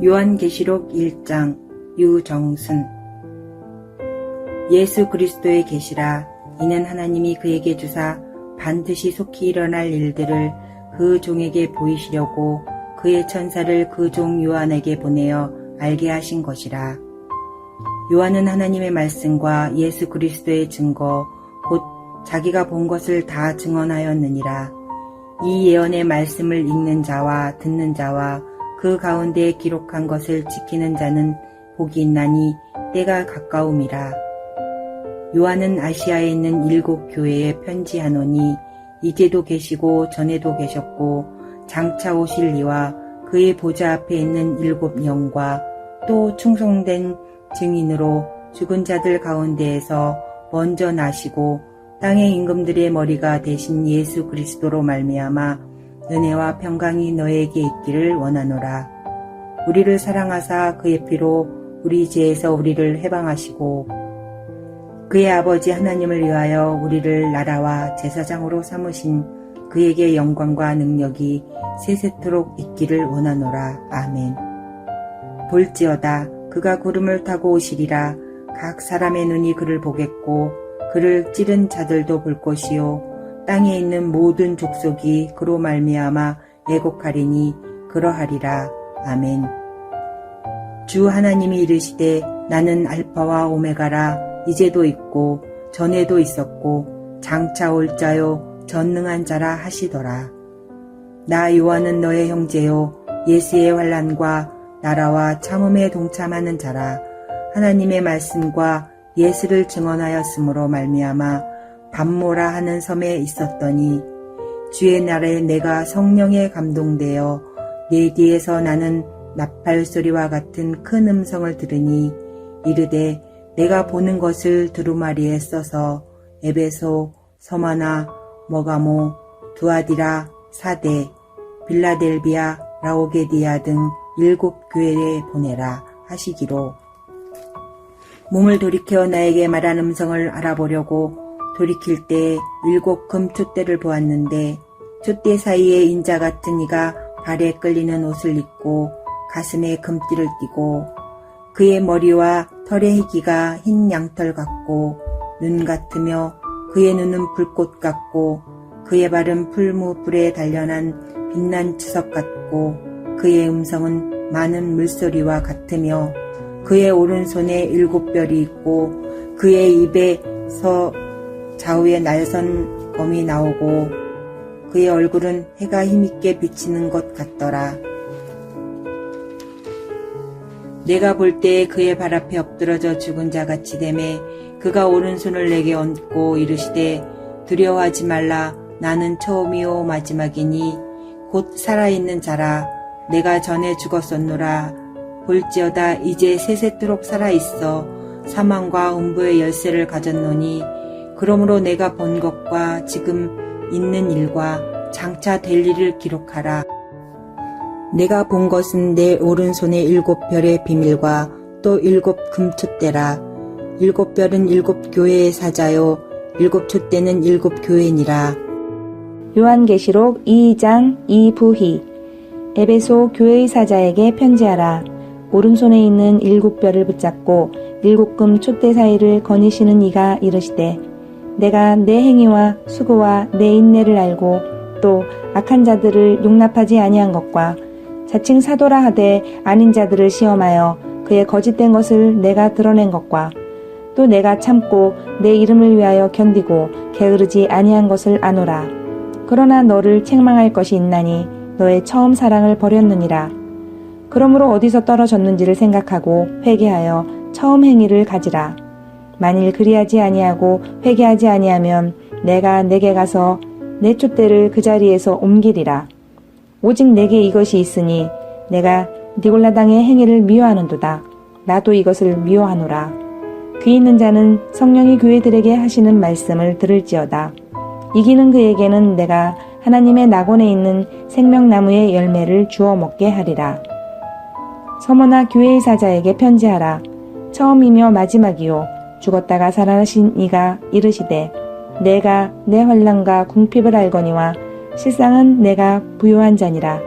요한계시록 1장 유정순. 예수 그리스도의 계시라. 이는 하나님이 그에게 주사 반드시 속히 일어날 일들을 그 종에게 보이시려고 그의 천사를 그 종 요한에게 보내어 알게 하신 것이라. 요한은 하나님의 말씀과 예수 그리스도의 증거 곧 자기가 본 것을 다 증언하였느니라. 이 예언의 말씀을 읽는 자와 듣는 자와 그 가운데 기록한 것을 지키는 자는 복이 있나니 때가 가까움이라. 요한은 아시아에 있는 7 교회에 편지하노니 이제도 계시고 전에도 계셨고 장차 오실 이와 그의 보좌 앞에 있는 7 영과 또 충성된 증인으로 죽은 자들 가운데에서 먼저 나시고 땅의 임금들의 머리가 되신 예수 그리스도로 말미암아 은혜와 평강이 너에게 있기를 원하노라. 우리를 사랑하사 그의 피로 우리 죄에서 우리를 해방하시고 그의 아버지 하나님을 위하여 우리를 나라와 제사장으로 삼으신 그에게 영광과 능력이 세세토록 있기를 원하노라. 아멘. 볼지어다 그가 구름을 타고 오시리라. 각 사람의 눈이 그를 보겠고 그를 찌른 자들도 볼 것이요 땅에 있는 모든 족속이 그로 말미암아 애곡하리니 그러하리라. 아멘. 주 하나님이 이르시되 나는 알파와 오메가라. 이제도 있고 전에도 있었고 장차 올 자요 전능한 자라 하시더라. 나 요한은 너의 형제요 예수의 환난과 나라와 참음에 동참하는 자라. 하나님의 말씀과 예수를 증언하였으므로 말미암아 밤모라 하는 섬에 있었더니 주의 날에 내가 성령에 감동되어 내 뒤에서 나는 나팔 소리와 같은 큰 음성을 들으니 이르되 내가 보는 것을 두루마리에 써서 에베소, 서마나, 머가모, 두아디라, 사데, 빌라델비아, 라오게디아 등 7 교회에 보내라 하시기로. 몸을 돌이켜 나에게 말한 음성을 알아보려고 돌이킬 때 7 금촛대를 보았는데 촛대 사이에 인자 같은 이가 발에 끌리는 옷을 입고 가슴에 금띠를 띠고 그의 머리와 털의 희기가 흰 양털 같고 눈 같으며 그의 눈은 불꽃 같고 그의 발은 풀무불에 단련한 빛난 주석 같고 그의 음성은 많은 물소리와 같으며 그의 오른손에 7 별이 있고 그의 입에서 좌우에 날선 검이 나오고 그의 얼굴은 해가 힘있게 비치는 것 같더라. 내가 볼 때 그의 발 앞에 엎드러져 죽은 자같이 되매 그가 오른손을 내게 얹고 이르시되 두려워하지 말라. 나는 처음이요 마지막이니 곧 살아있는 자라. 내가 전에 죽었었노라. 볼지어다 이제 세세토록 살아있어 사망과 음부의 열쇠를 가졌노니 그러므로 내가 본 것과 지금 있는 일과 장차 될 일을 기록하라. 내가 본 것은 내 오른손의 7 별의 비밀과 또 7 금촛대라. 7 별은 7 교회의 사자요 7 촛대는 7 교회니라. 요한계시록 2장 이부희. 에베소 교회의 사자에게 편지하라. 오른손에 있는 7 별을 붙잡고 7 금 촛대 사이를 거니시는 이가 이르시되 내가 내 행위와 수고와 내 인내를 알고 또 악한 자들을 용납하지 아니한 것과 자칭 사도라 하되 아닌 자들을 시험하여 그의 거짓된 것을 내가 드러낸 것과 또 내가 참고 내 이름을 위하여 견디고 게으르지 아니한 것을 아노라. 그러나 너를 책망할 것이 있나니 너의 처음 사랑을 버렸느니라. 그러므로 어디서 떨어졌는지를 생각하고 회개하여 처음 행위를 가지라. 만일 그리하지 아니하고 회개하지 아니하면 내가 내게 가서 내 촛대를 그 자리에서 옮기리라. 오직 내게 이것이 있으니 내가 니골라당의 행위를 미워하는도다. 나도 이것을 미워하노라. 귀 있는 자는 성령이 교회들에게 하시는 말씀을 들을지어다. 이기는 그에게는 내가 하나님의 낙원에 있는 생명나무의 열매를 주워 먹게 하리라. 서머나 교회의 사자에게 편지하라. 처음이며 마지막이요 죽었다가 살아나신 이가 이르시되 내가 내 환난과 궁핍을 알거니와 실상은 내가 부요한 자니라.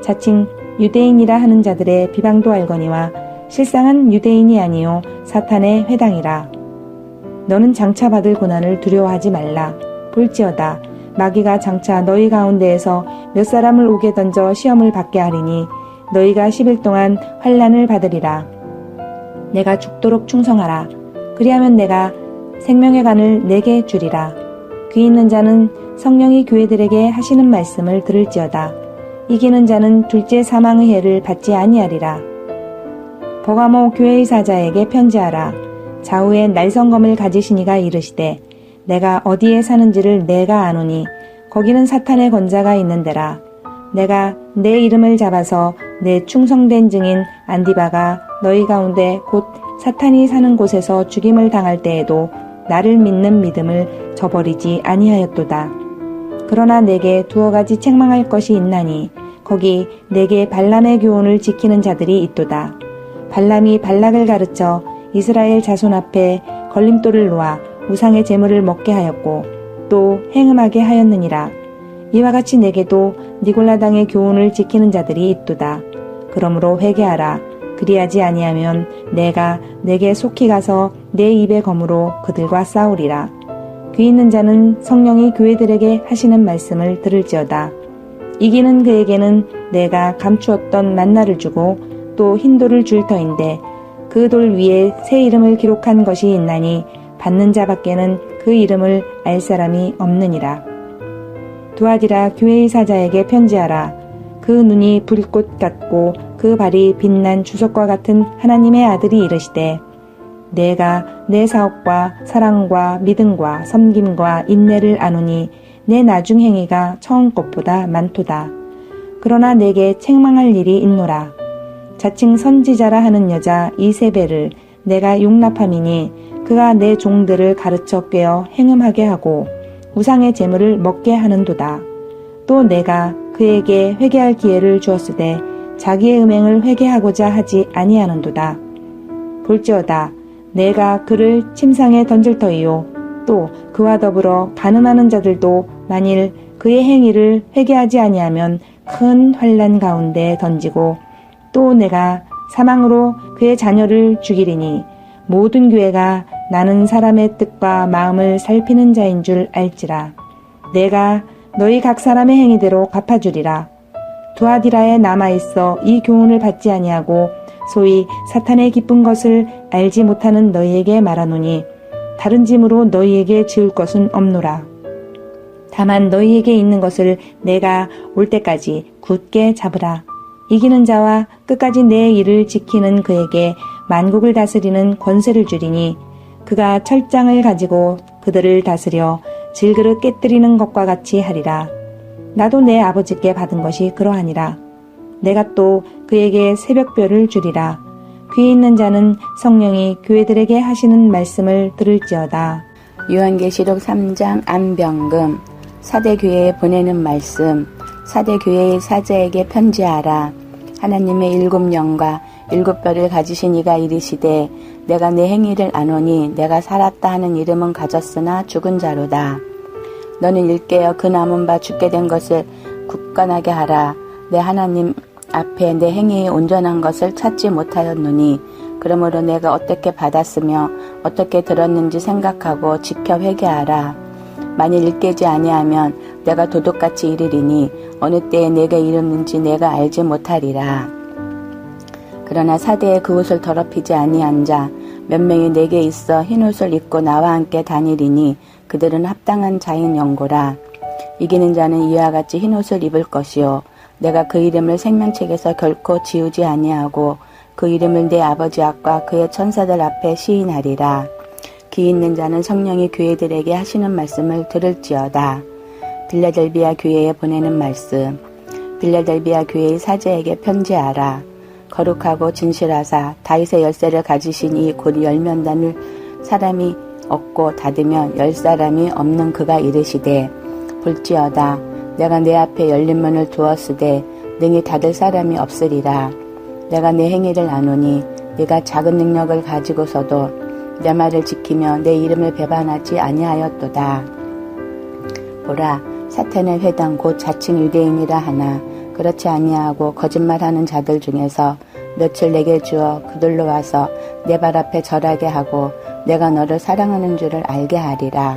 자칭 유대인이라 하는 자들의 비방도 알거니와 실상은 유대인이 아니요 사탄의 회당이라. 너는 장차 받을 고난을 두려워하지 말라. 볼지어다 마귀가 장차 너희 가운데에서 몇 사람을 옥에 던져 시험을 받게 하리니 너희가 10일 동안 환난을 받으리라. 내가 죽도록 충성하라. 그리하면 내가 생명의 간을 내게 주리라. 귀 있는 자는 성령이 교회들에게 하시는 말씀을 들을지어다. 이기는 자는 둘째 사망의 해를 받지 아니하리라. 버가모 교회의 사자에게 편지하라. 좌우에 날성검을 가지신 이가 이르시되 내가 어디에 사는지를 내가 아노니 거기는 사탄의 권자가 있는 데라. 내가 내 이름을 잡아서 내 충성된 증인 안디바가 너희 가운데 곧 사탄이 사는 곳에서 죽임을 당할 때에도 나를 믿는 믿음을 저버리지 아니하였도다. 그러나 내게 두어 가지 책망할 것이 있나니 거기 내게 발람의 교훈을 지키는 자들이 있도다. 발람이 발락을 가르쳐 이스라엘 자손 앞에 걸림돌을 놓아 우상의 제물을 먹게 하였고 또 행음하게 하였느니라. 이와 같이 내게도 니골라당의 교훈을 지키는 자들이 있도다. 그러므로 회개하라. 그리하지 아니하면 내가 내게 속히 가서 내 입의 검으로 그들과 싸우리라. 귀 있는 자는 성령이 교회들에게 하시는 말씀을 들을지어다. 이기는 그에게는 내가 감추었던 만나를 주고 또 흰돌을 줄 터인데 그 돌 위에 새 이름을 기록한 것이 있나니 받는 자밖에는 그 이름을 알 사람이 없느니라. 두아디라 교회의 사자에게 편지하라. 그 눈이 불꽃 같고 그 발이 빛난 주석과 같은 하나님의 아들이 이르시되 내가 내 사업과 사랑과 믿음과 섬김과 인내를 아노니 내 나중 행위가 처음 것보다 많도다. 그러나 내게 책망할 일이 있노라. 자칭 선지자라 하는 여자 이세벨을 내가 용납함이니 그가 내 종들을 가르쳐 꿰어 행음하게 하고 우상의 제물을 먹게 하는도다. 또 내가 그에게 회개할 기회를 주었으되 자기의 음행을 회개하고자 하지 아니하는도다. 볼지어다 내가 그를 침상에 던질 터이요 또 그와 더불어 간음하는 자들도 만일 그의 행위를 회개하지 아니하면 큰 환난 가운데 던지고 또 내가 사망으로 그의 자녀를 죽이리니 모든 교회가 나는 사람의 뜻과 마음을 살피는 자인 줄 알지라. 내가 너희 각 사람의 행위대로 갚아주리라. 두아디라에 남아있어 이 교훈을 받지 아니하고 소위 사탄의 기쁜 것을 알지 못하는 너희에게 말하노니 다른 짐으로 너희에게 지을 것은 없노라. 다만 너희에게 있는 것을 내가 올 때까지 굳게 잡으라. 이기는 자와 끝까지 내 일을 지키는 그에게 만국을 다스리는 권세를 주리니 그가 철장을 가지고 그들을 다스려 질그릇 깨뜨리는 것과 같이 하리라. 나도 내 아버지께 받은 것이 그러하니라. 내가 또 그에게 새벽별을 주리라. 귀 있는 자는 성령이 교회들에게 하시는 말씀을 들을지어다. 요한계시록 3장 안병금. 사대교회에 보내는 말씀. 사대교회의 사자에게 편지하라. 하나님의 7영과 7뼈를 가지신 이가 이르시되 내가 내 행위를 아노니 내가 살았다 하는 이름은 가졌으나 죽은 자로다. 너는 일깨어 그 남은 바 죽게 된 것을 굳건하게 하라. 내 하나님 앞에 내 행위에 온전한 것을 찾지 못하였노니 그러므로 내가 어떻게 받았으며 어떻게 들었는지 생각하고 지켜 회개하라. 만일 일깨지 아니하면 내가 도둑같이 이르리니 어느 때에 내가 이르는지 내가 알지 못하리라. 그러나 사대에 그 옷을 더럽히지 아니한 자 몇 명이 내게 있어 흰 옷을 입고 나와 함께 다니리니 그들은 합당한 자인 연고라. 이기는 자는 이와 같이 흰 옷을 입을 것이요 내가 그 이름을 생명책에서 결코 지우지 아니하고 그 이름을 내 아버지 앞과 그의 천사들 앞에 시인하리라. 귀 있는 자는 성령이 교회들에게 하시는 말씀을 들을지어다. 빌라델비아 교회에 보내는 말씀. 빌라델비아 교회의 사제에게 편지하라. 거룩하고 진실하사 다윗의 열쇠를 가지신 이 곧 열면단을 사람이 얻고 닫으면 열 사람이 없는 그가 이르시되 볼지어다 내가 내 앞에 열린 문을 두었으되 능히 닫을 사람이 없으리라. 내가 내 행위를 아노니 네가 작은 능력을 가지고서도 내 말을 지키며 내 이름을 배반하지 아니하였도다. 보라 사탄의 회당 곧 자칭 유대인이라 하나 그렇지 아니하고 거짓말하는 자들 중에서 며칠 내게 주어 그들로 와서 내 발 앞에 절하게 하고 내가 너를 사랑하는 줄을 알게 하리라.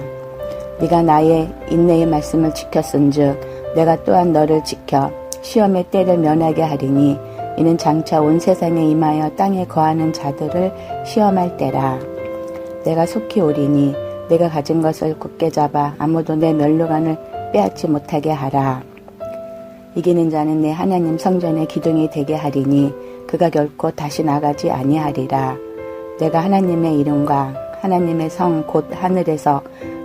네가 나의 인내의 말씀을 지켰은즉 내가 또한 너를 지켜 시험의 때를 면하게 하리니 이는 장차 온 세상에 임하여 땅에 거하는 자들을 시험할 때라. 내가 속히 오리니 내가 가진 것을 굳게 잡아 아무도 내 면류관을 빼앗지 못하게 하라. 이기는 자는 내 하나님 성전의 기둥이 되게 하리니 그가 결코 다시 나가지 아니하리라. 내가 하나님의 이름과 하나님의 성 곧 하늘에서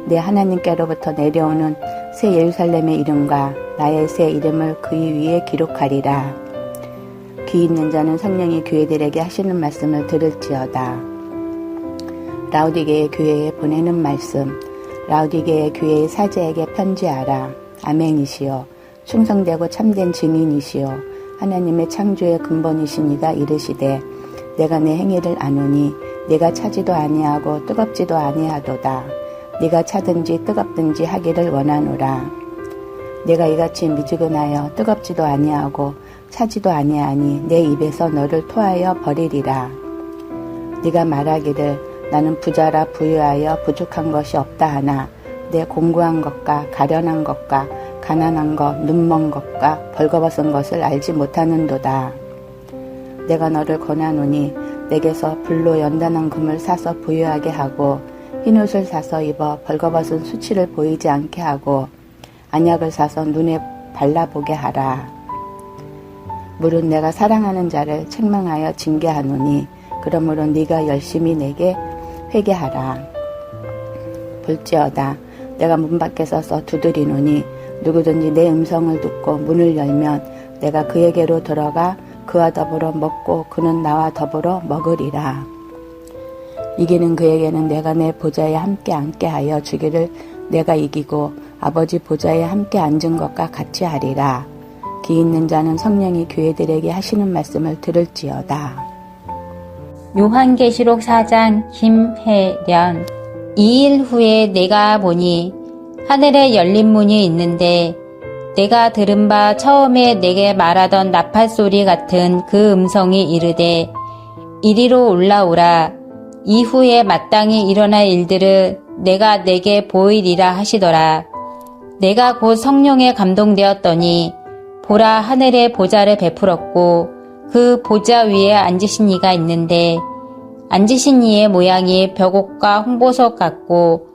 내 하나님께로부터 내려오는 새 예루살렘의 이름과 나의 새 이름을 그 위에 기록하리라. 귀 있는 자는 성령이 교회들에게 하시는 말씀을 들을지어다. 라우디게의 교회에 보내는 말씀. 라우디게의 교회의 사제에게 편지하라. 아멘이시요 충성되고 참된 증인이시요 하나님의 창조의 근본이시니가 이르시되 내가 내 행위를 아노니 네가 차지도 아니하고 뜨겁지도 아니하도다. 네가 차든지 뜨겁든지 하기를 원하노라. 내가 이같이 미지근하여 뜨겁지도 아니하고 차지도 아니하니 내 입에서 너를 토하여 버리리라. 네가 말하기를 나는 부자라 부유하여 부족한 것이 없다 하나 내 공고한 것과 가련한 것과 가난한 것, 눈먼 것과 벌거벗은 것을 알지 못하는도다. 내가 너를 권하노니 내게서 불로 연단한 금을 사서 부유하게 하고 흰옷을 사서 입어 벌거벗은 수치를 보이지 않게 하고 안약을 사서 눈에 발라보게 하라. 물은 내가 사랑하는 자를 책망하여 징계하노니 그러므로 네가 열심히 내게 회개하라. 볼지어다 내가 문 밖에 서서 두드리노니 누구든지 내 음성을 듣고 문을 열면 내가 그에게로 들어가 그와 더불어 먹고 그는 나와 더불어 먹으리라. 이기는 그에게는 내가 내 보좌에 함께 앉게 하여 주기를 내가 이기고 아버지 보좌에 함께 앉은 것과 같이 하리라. 귀 있는 자는 성령이 교회들에게 하시는 말씀을 들을지어다. 요한계시록 4장 김혜련. 2일 후에 내가 보니 하늘에 열린 문이 있는데 내가 들은 바 처음에 내게 말하던 나팔소리 같은 그 음성이 이르되 이리로 올라오라. 이후에 마땅히 일어날 일들을 내가 내게 보이리라 하시더라. 내가 곧 성령에 감동되었더니 보라 하늘에 보좌를 베풀었고 그 보좌 위에 앉으신 이가 있는데 앉으신 이의 모양이 벽옥과 홍보석 같고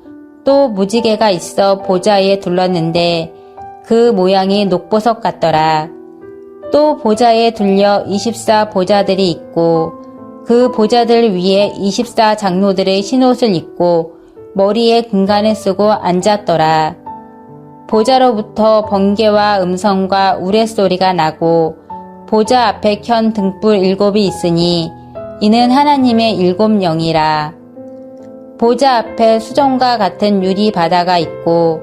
또 무지개가 있어 보좌에 둘렀는데 그 모양이 녹보석 같더라. 또 보좌에 둘려 24 보좌들이 있고 그 보좌들 위에 24 장로들의 흰옷을 입고 머리에 금관을 쓰고 앉았더라. 보좌로부터 번개와 음성과 우레소리가 나고 보좌 앞에 켠 등불 7이 있으니 이는 하나님의 7 영이라. 보좌 앞에 수정과 같은 유리 바다가 있고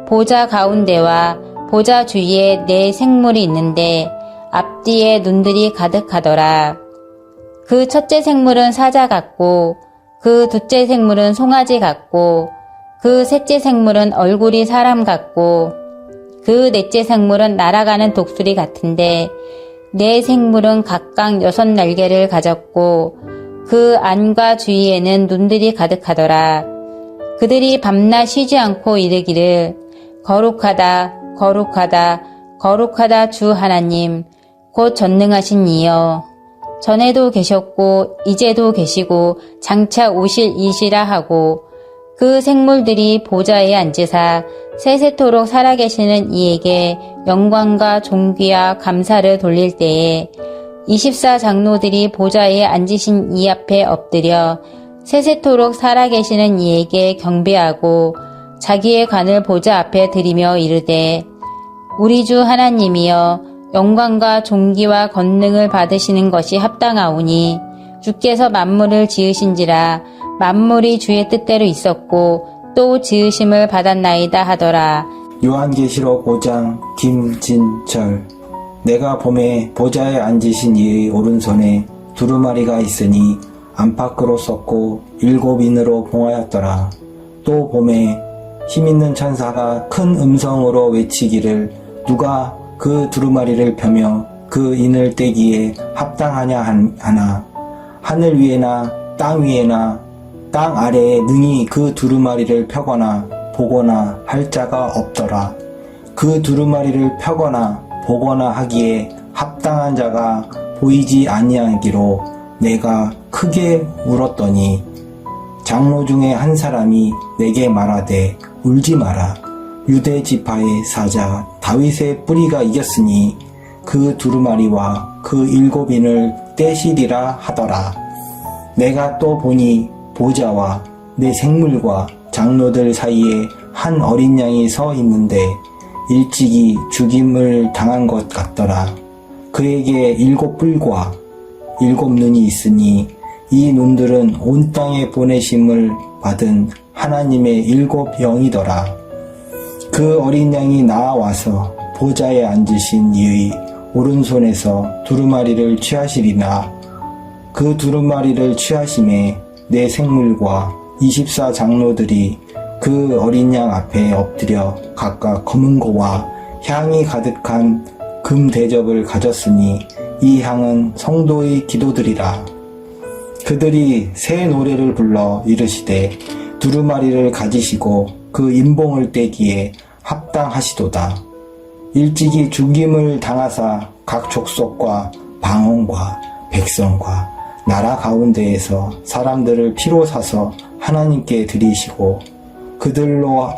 보좌 가운데와 보좌 주위에 4 생물이 있는데 앞뒤에 눈들이 가득하더라. 그 첫째 생물은 사자 같고 그 둘째 생물은 송아지 같고 그 셋째 생물은 얼굴이 사람 같고 그 넷째 생물은 날아가는 독수리 같은데 4 생물은 각각 6 날개를 가졌고 그 안과 주위에는 눈들이 가득하더라. 그들이 밤낮 쉬지 않고 이르기를 거룩하다 거룩하다 거룩하다 주 하나님 곧 전능하신 이여 전에도 계셨고 이제도 계시고 장차 오실 이시라 하고 그 생물들이 보좌에 앉으사 세세토록 살아계시는 이에게 영광과 존귀와 감사를 돌릴 때에 24 장로들이 보좌에 앉으신 이 앞에 엎드려 세세토록 살아계시는 이에게 경배하고 자기의 관을 보좌 앞에 드리며 이르되 우리 주 하나님이여 영광과 존귀와 권능을 받으시는 것이 합당하오니 주께서 만물을 지으신지라 만물이 주의 뜻대로 있었고 또 지으심을 받았나이다 하더라. 요한계시록 5장 김진철. 내가 봄에 보좌에 앉으신 이의 오른손에 두루마리가 있으니 안팎으로 썼고 7인으로 봉하였더라. 또 봄에 힘있는 천사가 큰 음성으로 외치기를 누가 그 두루마리를 펴며 그 인을 떼기에 합당하냐 하나 하늘 위에나 땅 위에나 땅 아래에 능히 그 두루마리를 펴거나 보거나 할 자가 없더라. 그 두루마리를 펴거나 보거나 하기에 합당한 자가 보이지 아니하기로 내가 크게 울었더니 장로 중에 한 사람이 내게 말하되 울지 마라. 유대 지파의 사자 다윗의 뿌리가 이겼으니 그 두루마리와 그 7인을 떼시리라 하더라. 내가 또 보니 보좌와 내 생물과 장로들 사이에 한 어린 양이 서 있는데 일찍이 죽임을 당한 것 같더라. 그에게 7뿔과 7눈이 있으니 이 눈들은 온 땅에 보내심을 받은 하나님의 7영이더라. 그 어린 양이 나아와서 보좌에 앉으신 이의 오른손에서 두루마리를 취하시리나 그 두루마리를 취하심에 내 생물과 24 장로들이 그 어린 양 앞에 엎드려 각각 검은 고와 향이 가득한 금 대접을 가졌으니 이 향은 성도의 기도들이라. 그들이 새 노래를 불러 이르시되 두루마리를 가지시고 그 인봉을 떼기에 합당하시도다. 일찍이 죽임을 당하사 각 족속과 방언과 백성과 나라 가운데에서 사람들을 피로 사서 하나님께 드리시고 그들로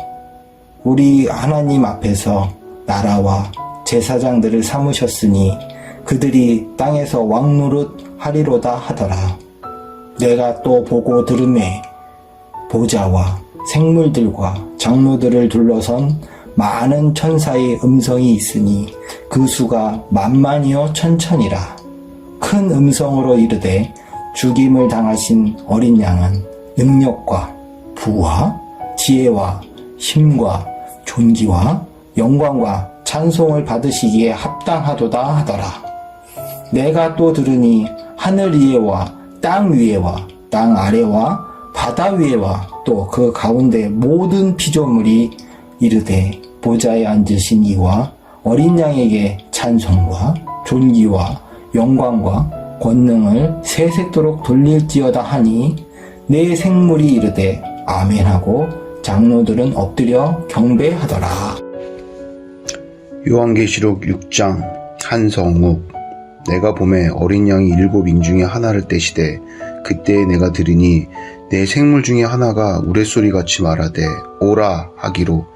우리 하나님 앞에서 나라와 제사장들을 삼으셨으니 그들이 땅에서 왕노릇 하리로다 하더라. 내가 또 보고 들으매 보좌와 생물들과 장로들을 둘러선 많은 천사의 음성이 있으니 그 수가 만만이요 천천이라. 큰 음성으로 이르되 죽임을 당하신 어린 양은 능력과 부와 지혜와 힘과 존귀와 영광과 찬송을 받으시기에 합당하도다 하더라. 내가 또 들으니 하늘 위에와 땅 위에와 땅 아래와 바다 위에와 또 그 가운데 모든 피조물이 이르되 보좌에 앉으신 이와 어린 양에게 찬송과 존귀와 영광과 권능을 세세토록 돌릴지어다 하니 내 생물이 이르되 아멘하고 장로들은 엎드려 경배하더라. 요한계시록 6장 한성욱. 내가 보매 어린 양이 7인 중에 하나를 떼시되 그때에 내가 들으니 내 생물 중에 하나가 우레소리같이 말하되 오라 하기로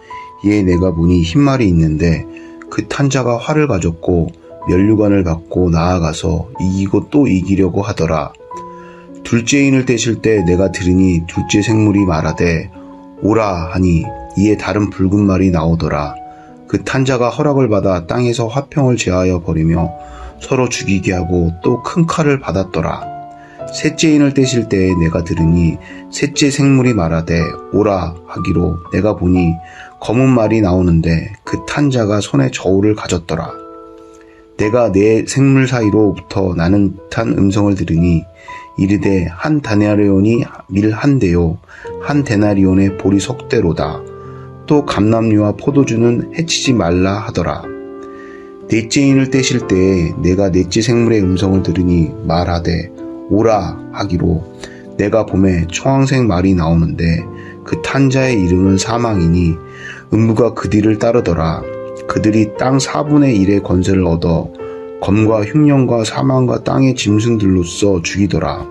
이에 내가 보니 흰말이 있는데 그 탄자가 활을 가졌고 면류관을 받고 나아가서 이기고 또 이기려고 하더라. 둘째 인을 떼실 때 내가 들으니 둘째 생물이 말하되 오라 하니 이에 다른 붉은 말이 나오더라. 그 탄자가 허락을 받아 땅에서 화평을 제하여 버리며 서로 죽이게 하고 또 큰 칼을 받았더라. 셋째 인을 떼실 때에 내가 들으니 셋째 생물이 말하되 오라 하기로 내가 보니 검은 말이 나오는데 그 탄자가 손에 저울을 가졌더라. 내가 내 생물 사이로부터 나는 듯한 음성을 들으니 이르되 한 데나리온이 밀 한 대요 한 데나리온의 보리 석대로다. 또 감람류와 포도주는 해치지 말라 하더라. 넷째 인을 떼실 때에 내가 넷째 생물의 음성을 들으니 말하되 오라 하기로 내가 보매 청황색 말이 나오는데 그 탄자의 이름은 사망이니 음부가 그 뒤를 따르더라. 그들이 땅 4분의 1의 권세를 얻어 검과 흉년과 사망과 땅의 짐승들로써 죽이더라.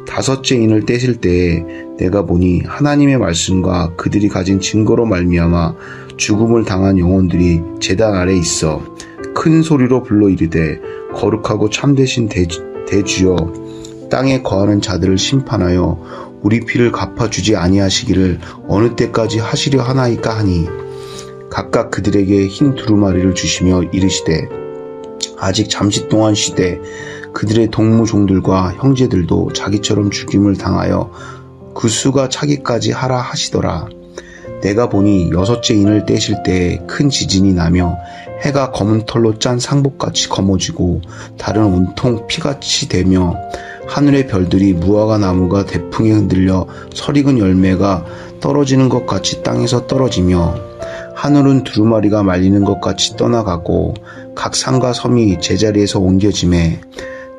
다섯째 인을 떼실 때에 내가 보니 하나님의 말씀과 그들이 가진 증거로 말미암아 죽음을 당한 영혼들이 제단 아래 있어 큰 소리로 불러 이르되 거룩하고 참되신 대주여 땅에 거하는 자들을 심판하여 우리 피를 갚아주지 아니하시기를 어느 때까지 하시려 하나이까 하니 각각 그들에게 흰 두루마리를 주시며 이르시되 아직 잠시 동안 쉬되 그들의 동무종들과 형제들도 자기처럼 죽임을 당하여 그 수가 차기까지 하라 하시더라. 내가 보니 여섯째 인을 떼실 때에 큰 지진이 나며 해가 검은 털로 짠 상복같이 검어지고 달은 온통 피같이 되며 하늘의 별들이 무화과 나무가 대풍에 흔들려 설익은 열매가 떨어지는 것 같이 땅에서 떨어지며 하늘은 두루마리가 말리는 것 같이 떠나가고 각 산과 섬이 제자리에서 옮겨짐에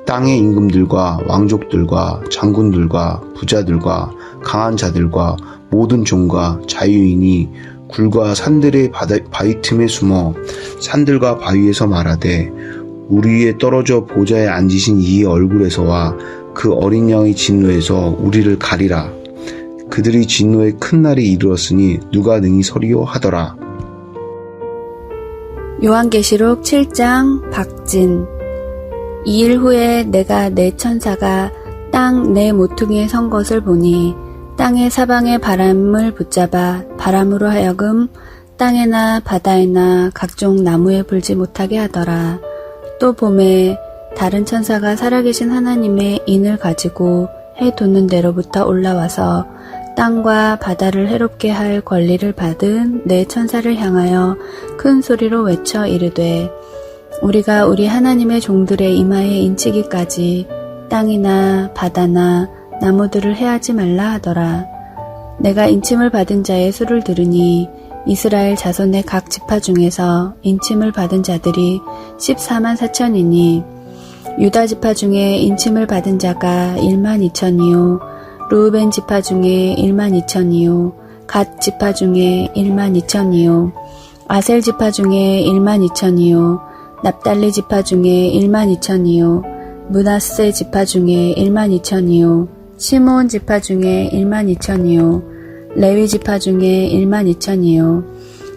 땅의 임금들과 왕족들과 장군들과 부자들과 강한 자들과 모든 종과 자유인이 굴과 산들의 바위 틈에 숨어 산들과 바위에서 말하되 우리 위에 떨어져 보좌에 앉으신 이의 얼굴에서와 그 어린 양의 진노에서 우리를 가리라. 그들의 진노의 큰 날이 이르렀으니 누가 능히 서리요 하더라. 요한계시록 7장 박진. 2일 후에 내가 내 천사가 땅 내 모퉁이에 선 것을 보니 땅의 사방의 바람을 붙잡아 바람으로 하여금 땅에나 바다에나 각종 나무에 불지 못하게 하더라. 또 봄에 다른 천사가 살아계신 하나님의 인을 가지고 해 돋는 데로부터 올라와서 땅과 바다를 해롭게 할 권리를 받은 내 천사를 향하여 큰 소리로 외쳐 이르되 우리가 우리 하나님의 종들의 이마에 인치기까지 땅이나 바다나 나무들을 해하지 말라 하더라. 내가 인침을 받은 자의 수를 들으니 이스라엘 자손의 각 지파 중에서 인침을 받은 자들이 14만 4천이니 유다 지파 중에 인침을 받은 자가 1만 2천이요 르우벤 지파 중에 1만 2천이요 갓 지파 중에 1만 2천이요 아셀 지파 중에 1만 2천이요 납달리 지파 중에 1만 2천이요 므낫세 지파 중에 1만 2천이요 시므온 지파 중에 1만 2천이요 레위 지파 중에 1만 2천이요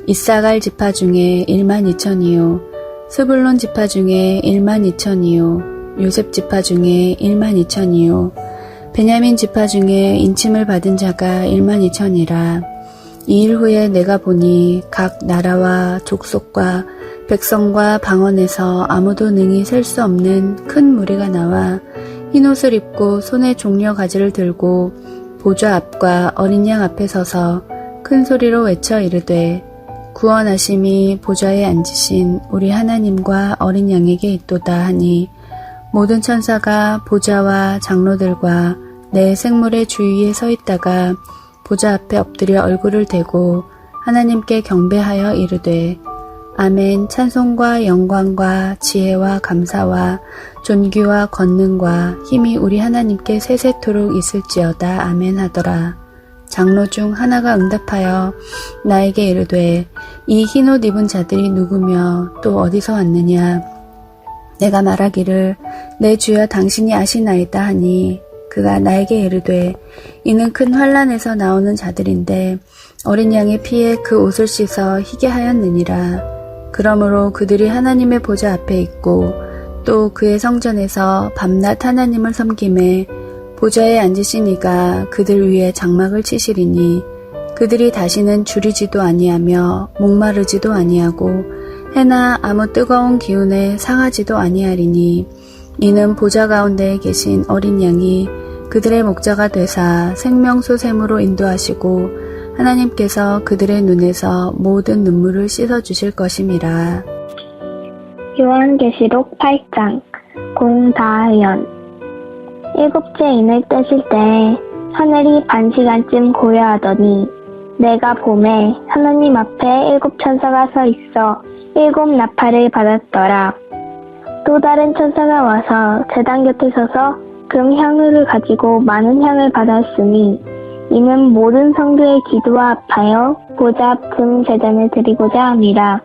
이사갈 지파 중에 1만 2천이요 스불론 지파 중에 1만 2천이요 요셉 지파 중에 1만 2천이요 베냐민 지파 중에 인침을 받은 자가 1만 2천이라. 2일 후에 내가 보니 각 나라와 족속과 백성과 방언에서 아무도 능히 셀 수 없는 큰 무리가 나와 흰옷을 입고 손에 종려 가지를 들고 보좌 앞과 어린 양 앞에 서서 큰 소리로 외쳐 이르되 구원하심이 보좌에 앉으신 우리 하나님과 어린 양에게 있도다 하니 모든 천사가 보좌와 장로들과 내 생물의 주위에 서 있다가 보좌 앞에 엎드려 얼굴을 대고 하나님께 경배하여 이르되 아멘. 찬송과 영광과 지혜와 감사와 존귀와 권능과 힘이 우리 하나님께 세세토록 있을지어다. 아멘 하더라. 장로 중 하나가 응답하여 나에게 이르되 이 흰옷 입은 자들이 누구며 또 어디서 왔느냐. 내가 말하기를 내 주여 당신이 아시나이다 하니 그가 나에게 이르되 이는 큰 환난에서 나오는 자들인데 어린 양의 피에 그 옷을 씻어 희게 하였느니라. 그러므로 그들이 하나님의 보좌 앞에 있고 또 그의 성전에서 밤낮 하나님을 섬김에 보좌에 앉으신 이가 그들 위에 장막을 치시리니 그들이 다시는 줄이지도 아니하며 목마르지도 아니하고 해나 아무 뜨거운 기운에 상하지도 아니하리니 이는 보좌 가운데에 계신 어린 양이 그들의 목자가 되사 생명수 샘으로 인도하시고 하나님께서 그들의 눈에서 모든 눈물을 씻어주실 것임이라. 요한계시록 8장 공다연. 일곱째 인을 떼실 때 하늘이 반시간쯤 고요하더니 내가 봄에 하나님 앞에 7 천사가 서 있어 7 나팔을 받았더라. 또 다른 천사가 와서 제단 곁에 서서 금 향유를 가지고 많은 향을 받았으니 이는 모든 성도의 기도와 합하여 보좌 앞 금 제단을 드리고자 함이라.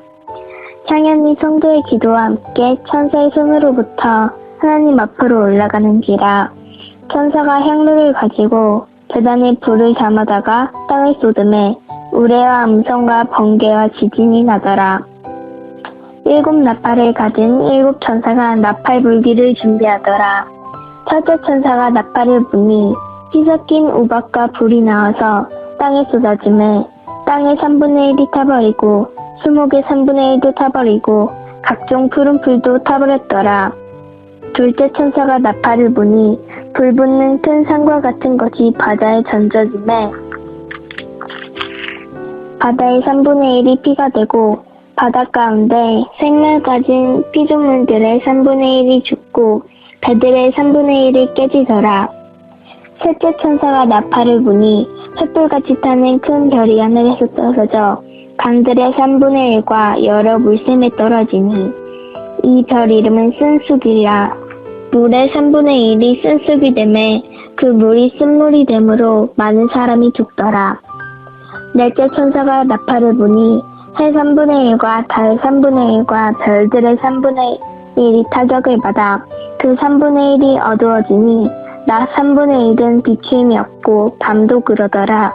향연이 성도의 기도와 함께 천사의 손으로부터 하나님 앞으로 올라가는지라. 천사가 향로를 가지고 제단에 불을 담아다가 땅을 쏟음에 우레와 음성과 번개와 지진이 나더라. 7 나팔을 가진 7 천사가 나팔 불기를 준비하더라. 첫째 천사가 나팔을 부니 피 섞인 우박과 불이 나와서 땅에 쏟아짐에 땅의 3분의 1이 타버리고 수목의 3분의 1도 타버리고 각종 푸른 풀도 타버렸더라. 둘째 천사가 나팔을 부니 불 붙는 큰 산과 같은 것이 바다에 던져짐에 바다의 3분의 1이 피가 되고 바다 가운데 생명 가진 피조물들의 3분의 1이 죽고 배들의 3분의 1이 깨지더라. 셋째 천사가 나팔을 부니 횃불같이 타는 큰 별이 하늘에서 떨어져 강들의 3분의 1과 여러 물샘에 떨어지니 이 별 이름은 쓴쑥이라. 물의 3분의 1이 쓴쑥이 되매 그 물이 쓴물이 되므로 많은 사람이 죽더라. 넷째 천사가 나팔을 부니 해 3분의 1과 달 3분의 1과 별들의 3분의 1이 타격을 받아 그 3분의 1이 어두워지니 낮 3분의 1은 비추임이 없고 밤도 그러더라.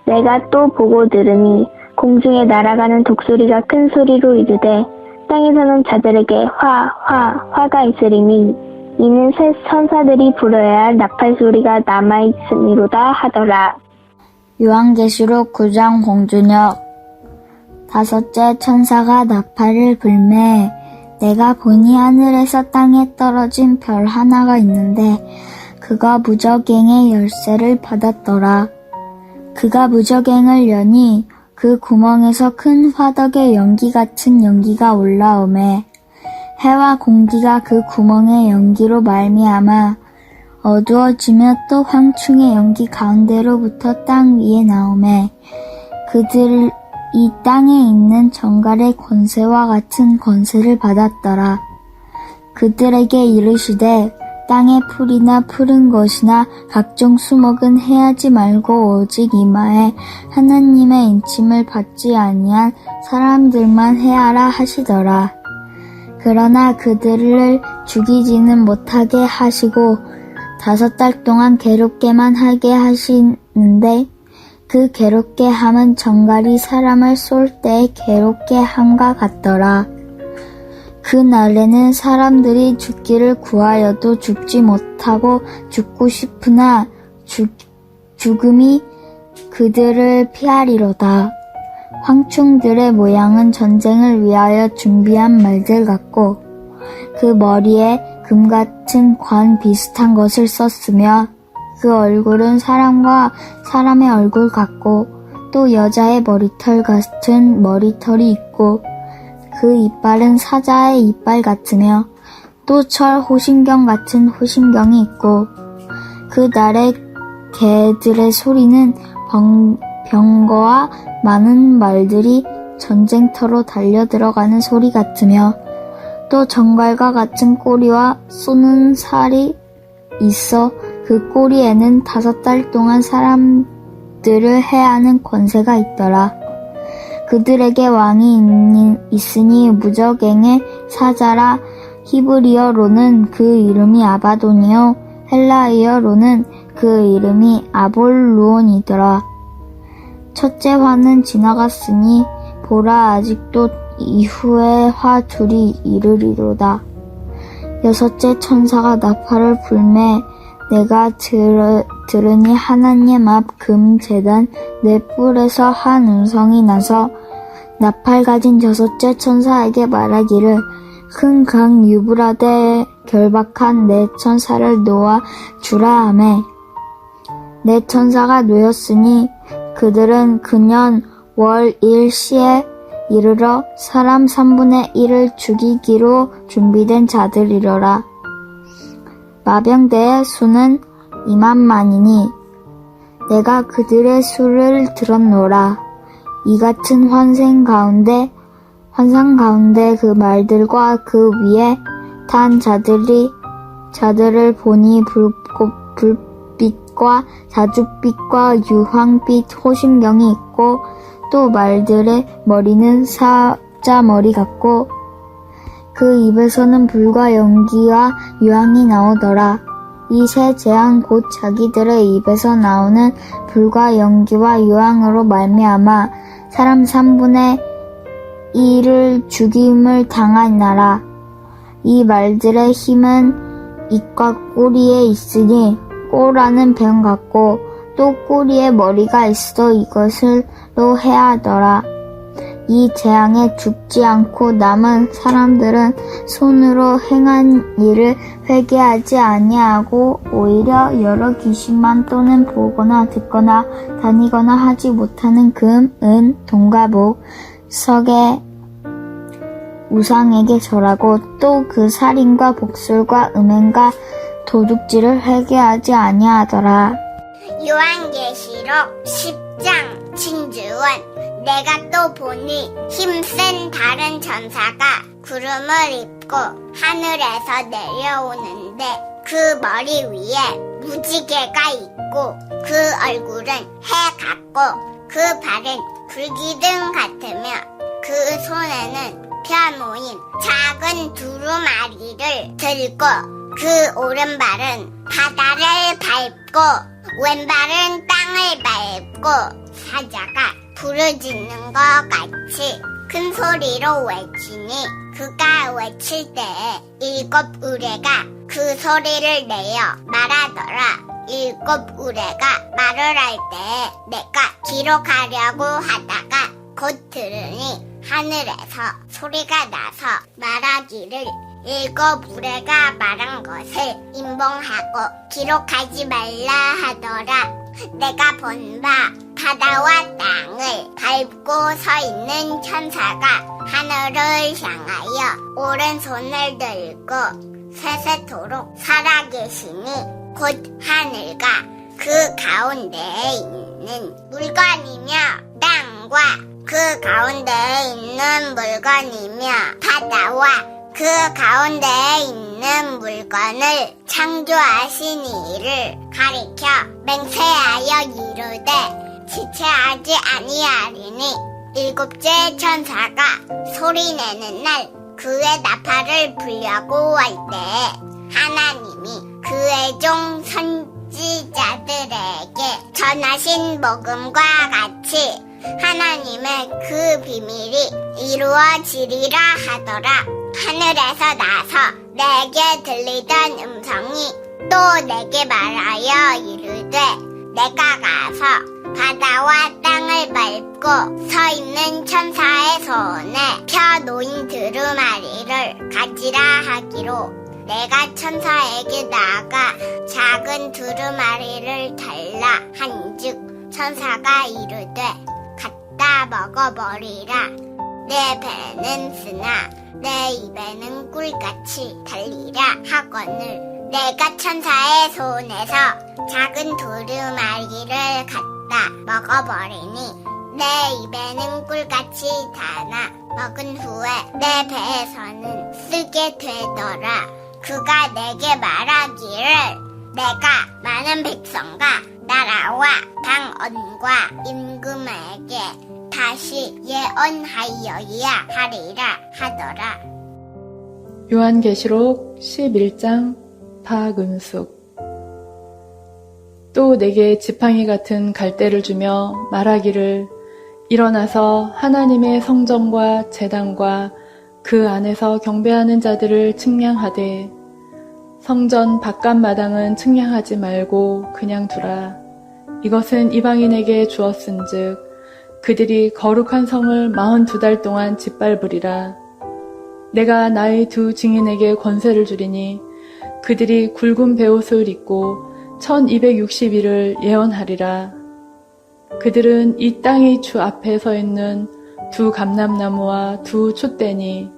내가 또 보고 들으니 공중에 날아가는 독수리가 큰 소리로 이르되 땅에 사는 자들에게 화가 있으리니 이는 새 천사들이 불어야 할 나팔 소리가 남아있으니로다 하더라. 요한계시록 9장 공주역. 다섯째 천사가 나팔을 불매 내가 보니 하늘에서 땅에 떨어진 별 하나가 있는데 그가 무저갱의 열쇠를 받았더라. 그가 무저갱을 여니 그 구멍에서 큰 화덕의 연기 같은 연기가 올라오매 해와 공기가 그 구멍의 연기로 말미암아 어두워지며 또 황충의 연기 가운데로부터 땅 위에 나오매 그들 이 땅에 있는 정갈의 권세와 같은 권세를 받았더라. 그들에게 이르시되 땅의 풀이나 푸른 것이나 각종 수목은 해하지 말고 오직 이마에 하나님의 인침을 받지 아니한 사람들만 해하라 하시더라. 그러나 그들을 죽이지는 못하게 하시고 5달 동안 괴롭게만 하게 하시는데 그 괴롭게 함은 정갈이 사람을 쏠 때의 괴롭게 함과 같더라. 그 날에는 사람들이 죽기를 구하여도 죽지 못하고 죽고 싶으나 죽음이 그들을 피하리로다. 황충들의 모양은 전쟁을 위하여 준비한 말들 같고 그 머리에 금 같은 관 비슷한 것을 썼으며 그 얼굴은 사람과 사람의 얼굴 같고 또 여자의 머리털 같은 머리털이 있고 그 이빨은 사자의 이빨 같으며 또 철 호신경 같은 호신경이 있고 그 날의 개들의 소리는 병거와 많은 말들이 전쟁터로 달려들어가는 소리 같으며 또 정갈과 같은 꼬리와 쏘는 살이 있어 그 꼬리에는 5달 동안 사람들을 해하는 권세가 있더라. 그들에게 왕이 있으니 무저갱의 사자라. 히브리어로는 그 이름이 아바돈이요 헬라이어로는 그 이름이 아볼루온이더라. 첫째 화는 지나갔으니 보라 아직도 이후의 화 둘이 이르리로다. 여섯째 천사가 나팔을 불매 내가 들으니 하나님 앞 금 제단 네 뿔에서 한 음성이 나서 나팔 가진 여섯째 천사에게 말하기를 큰 강 유브라데에 결박한 네 천사를 놓아 주라 하매 네 천사가 놓였으니 그들은 그년 월 1시에 이르러 사람 3분의 1을 죽이기로 준비된 자들이로라. 마병대의 수는 20,000만이니 내가 그들의 수를 들었노라. 이 같은 환상 가운데 그 말들과 그 위에 탄 자들을 보니 불빛과 자줏빛과 유황빛 호심경이 있고 또 말들의 머리는 사자 머리 같고 그 입에서는 불과 연기와 유황이 나오더라. 이 세 재앙 곧 자기들의 입에서 나오는 불과 연기와 유황으로 말미암아 사람 3분의 1을 죽임을 당하나라. 이 말들의 힘은 입과 꼬리에 있으니 꼬라는 병 같고 또 꼬리에 머리가 있어 이것을로 해하더라. 이 재앙에 죽지 않고 남은 사람들은 손으로 행한 일을 회개하지 아니하고 오히려 여러 귀신만 또는 보거나 듣거나 다니거나 하지 못하는 금, 은, 동과 목, 석의 우상에게 절하고 또 그 살인과 복술과 음행과 도둑질을 회개하지 아니하더라. 요한계시록 10장 진주원 내가 또 보니 힘센 다른 천사가 구름을 입고 하늘에서 내려오는데 그 머리 위에 무지개가 있고 그 얼굴은 해 같고 그 발은 불기둥 같으며 그 손에는 펴 모인 작은 두루마리를 들고 그 오른발은 바다를 밟고 왼발은 땅을 밟고 사자가 부르짖는 것 같이 큰 소리로 외치니 그가 외칠 때에 7 우레가 그 소리를 내어 말하더라. 7 우레가 말을 할 때에 내가 기록하려고 하다가 곧 들으니 하늘에서 소리가 나서 말하기를 7 우레가 말한 것을 임봉하고 기록하지 말라 하더라. 내가 본 바 바다와 땅을 밟고 서 있는 천사가 하늘을 향하여 오른손을 들고 세세토록 살아계시니 곧 하늘과 그 가운데에 있는 물건이며 땅과 그 가운데에 있는 물건이며 바다와 그 가운데에 있는 물건을 창조하신 이를 가리켜 맹세하여 이르되 지체하지 아니하리니 7째 천사가 소리내는 날 그의 나팔을 불려고 할 때에 하나님이 그의 종 선지자들에게 전하신 복음과 같이 하나님의 그 비밀이 이루어지리라 하더라. 하늘에서 나서 내게 들리던 음성이 또 내게 말하여 이르되 내가 가서 바다와 땅을 밟고 서 있는 천사의 손에 펴 놓인 두루마리를 가지라 하기로 내가 천사에게 나아가 작은 두루마리를 달라 한즉 천사가 이르되 갖다 먹어버리라. 내 배는 쓰나 내 입에는 꿀같이 달리라 하거늘 내가 천사의 손에서 작은 두루마리를 갖다 먹어버리니 내 입에는 꿀같이 다나 먹은 후에 내 배에서는 쓰게 되더라. 그가 내게 말하기를 내가 많은 백성과 나라와 방언과 임금에게 다시 예언하여야 하리라 하더라. 요한계시록 11장 박은숙. 또 내게 지팡이 같은 갈대를 주며 말하기를 일어나서 하나님의 성전과 제단과 그 안에서 경배하는 자들을 측량하되 성전 바깥마당은 측량하지 말고 그냥 두라. 이것은 이방인에게 주었은즉 그들이 거룩한 성을 42달 동안 짓밟으리라. 내가 나의 2 증인에게 권세를 주리니 그들이 굵은 베옷을 입고 1260일을 예언하리라. 그들은 이 땅의 주 앞에 서 있는 2 감람나무와 2 촛대니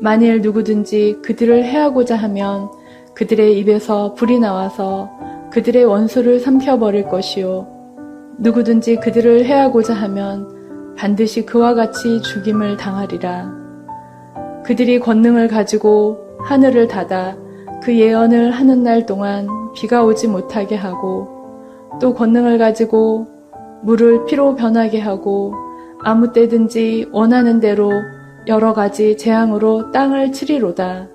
만일 누구든지 그들을 해하고자 하면 그들의 입에서 불이 나와서 그들의 원수를 삼켜버릴 것이요 누구든지 그들을 해하고자 하면 반드시 그와 같이 죽임을 당하리라. 그들이 권능을 가지고 하늘을 닫아 그 예언을 하는 날 동안 비가 오지 못하게 하고 또 권능을 가지고 물을 피로 변하게 하고 아무 때든지 원하는 대로 여러 가지 재앙으로 땅을 치리로다.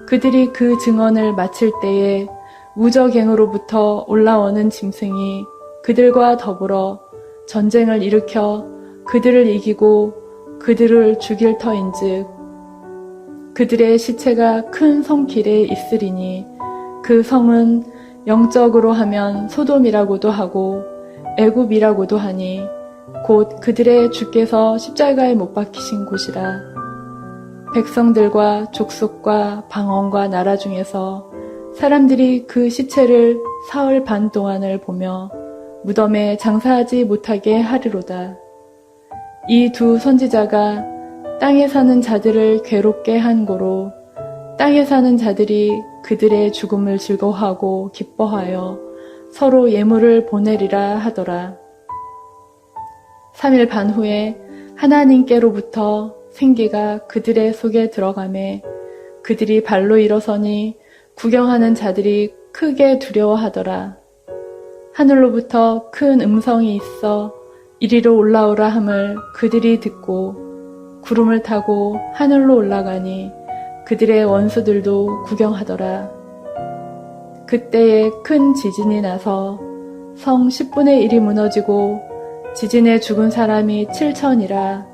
그들이 그 증언을 마칠 때에 무저갱으로부터 올라오는 짐승이 그들과 더불어 전쟁을 일으켜 그들을 이기고 그들을 죽일 터인즉 그들의 시체가 큰 성길에 있으리니 그 성은 영적으로 하면 소돔이라고도 하고 애굽이라고도 하니 곧 그들의 주께서 십자가에 못 박히신 곳이라. 백성들과 족속과 방언과 나라 중에서 사람들이 그 시체를 사흘 반 동안을 보며 무덤에 장사하지 못하게 하리로다. 이 2 선지자가 땅에 사는 자들을 괴롭게 한 고로 땅에 사는 자들이 그들의 죽음을 즐거워하고 기뻐하여 서로 예물을 보내리라 하더라. 3일 반 후에 하나님께로부터 생기가 그들의 속에 들어가매 그들이 발로 일어서니 구경하는 자들이 크게 두려워하더라. 하늘로부터 큰 음성이 있어 이리로 올라오라 함을 그들이 듣고 구름을 타고 하늘로 올라가니 그들의 원수들도 구경하더라. 그때에 큰 지진이 나서 성 10분의 1이 무너지고 지진에 죽은 사람이 7천이라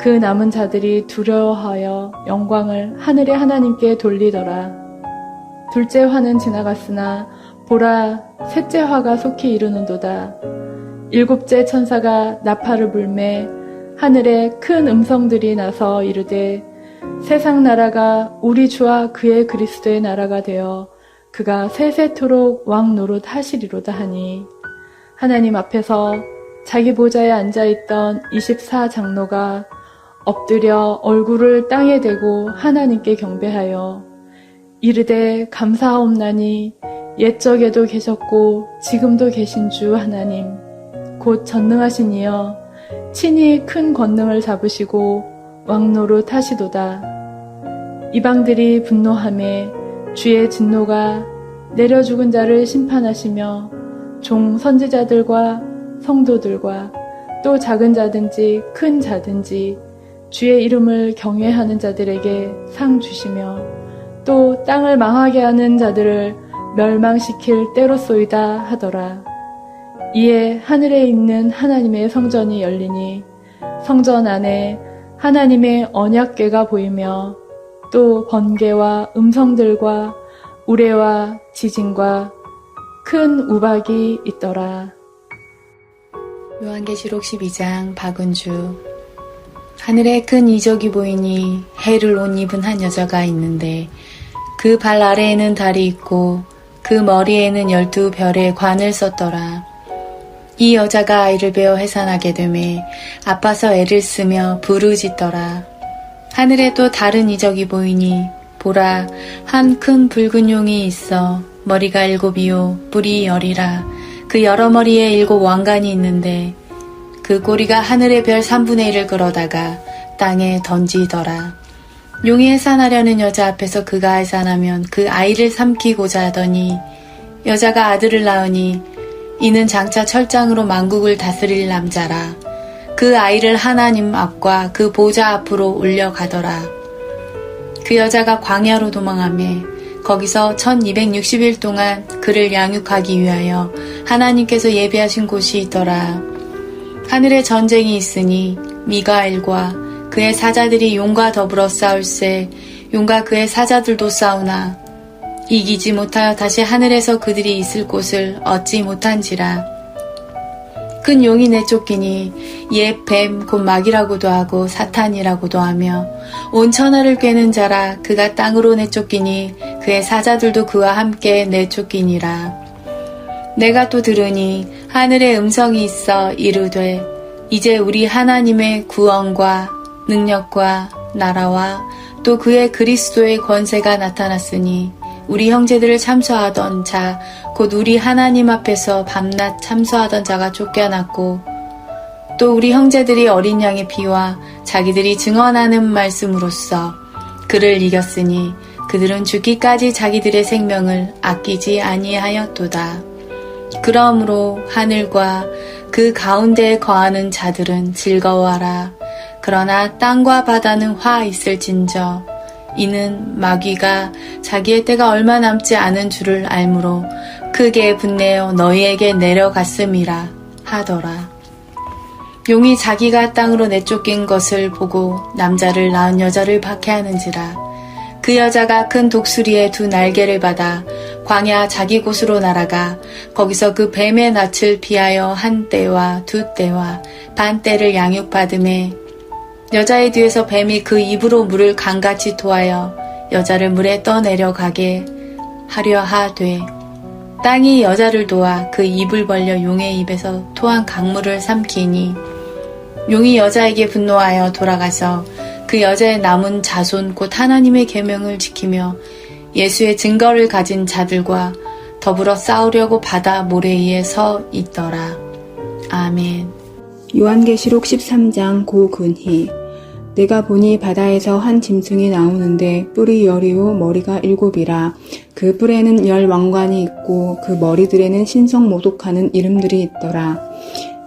그 남은 자들이 두려워하여 영광을 하늘의 하나님께 돌리더라. 둘째 화는 지나갔으나 보라 셋째 화가 속히 이르는도다. 일곱째 천사가 나팔을 불매 하늘에 큰 음성들이 나서 이르되 세상 나라가 우리 주와 그의 그리스도의 나라가 되어 그가 세세토록 왕 노릇 하시리로다 하니 하나님 앞에서 자기 보좌에 앉아있던 24장로가 엎드려 얼굴을 땅에 대고 하나님께 경배하여 이르되 감사하옵나니 옛적에도 계셨고 지금도 계신 주 하나님 곧 전능하신 이여 친히 큰 권능을 잡으시고 왕노릇 하시도다. 이방들이 분노하매 주의 진노가 내려 죽은 자를 심판하시며 종 선지자들과 성도들과 또 작은 자든지 큰 자든지 주의 이름을 경외하는 자들에게 상 주시며 또 땅을 망하게 하는 자들을 멸망시킬 때로소이다 하더라. 이에 하늘에 있는 하나님의 성전이 열리니 성전 안에 하나님의 언약궤가 보이며 또 번개와 음성들과 우레와 지진과 큰 우박이 있더라. 요한계시록 12장 박은주. 하늘에 큰 이적이 보이니 해를 옷 입은 한 여자가 있는데 그 발 아래에는 달이 있고 그 머리에는 12별의 관을 썼더라. 이 여자가 아이를 베어 해산하게 되매 아파서 애를 쓰며 부르짖더라. 하늘에 또 다른 이적이 보이니 보라 한 큰 붉은 용이 있어 머리가 7이요 뿔이 10이라. 그 여러 머리에 7 왕관이 있는데 그 꼬리가 하늘의 별 3분의 1을 끌어다가 땅에 던지더라. 용이 해산하려는 여자 앞에서 그가 해산하면 그 아이를 삼키고자 하더니 여자가 아들을 낳으니 이는 장차 철장으로 만국을 다스릴 남자라. 그 아이를 하나님 앞과 그 보좌 앞으로 올려가더라. 그 여자가 광야로 도망하매 거기서 1260일 동안 그를 양육하기 위하여 하나님께서 예비하신 곳이 있더라. 하늘에 전쟁이 있으니 미가엘과 그의 사자들이 용과 더불어 싸울세 용과 그의 사자들도 싸우나 이기지 못하여 다시 하늘에서 그들이 있을 곳을 얻지 못한지라. 큰 용이 내쫓기니 옛 뱀 곧 마귀라고도 하고 사탄이라고도 하며 온 천하를 꿰는 자라. 그가 땅으로 내쫓기니 그의 사자들도 그와 함께 내쫓기니라. 내가 또 들으니 하늘에 음성이 있어 이르되 이제 우리 하나님의 구원과 능력과 나라와 또 그의 그리스도의 권세가 나타났으니 우리 형제들을 참소하던 자 곧 우리 하나님 앞에서 밤낮 참소하던 자가 쫓겨났고 또 우리 형제들이 어린 양의 피와 자기들이 증언하는 말씀으로써 그를 이겼으니 그들은 죽기까지 자기들의 생명을 아끼지 아니하였도다. 그러므로 하늘과 그 가운데에 거하는 자들은 즐거워하라. 그러나 땅과 바다는 화 있을진저 이는 마귀가 자기의 때가 얼마 남지 않은 줄을 알므로 크게 분내어 너희에게 내려갔음이라 하더라. 용이 자기가 땅으로 내쫓긴 것을 보고 남자를 낳은 여자를 박해하는지라. 그 여자가 큰 독수리의 2 날개를 받아 광야 자기 곳으로 날아가 거기서 그 뱀의 낯을 피하여 1 때와 2 때와 반 때를 양육받음에 여자의 뒤에서 뱀이 그 입으로 물을 강같이 토하여 여자를 물에 떠내려가게 하려 하되 땅이 여자를 도와 그 입을 벌려 용의 입에서 토한 강물을 삼키니 용이 여자에게 분노하여 돌아가서 그 여자의 남은 자손 곧 하나님의 계명을 지키며 예수의 증거를 가진 자들과 더불어 싸우려고 바다 모래 위에 서 있더라. 아멘. 요한계시록 13장 고근희. 내가 보니 바다에서 한 짐승이 나오는데 뿔이 10이요 머리가 7이라. 그 뿔에는 10 왕관이 있고 그 머리들에는 신성모독하는 이름들이 있더라.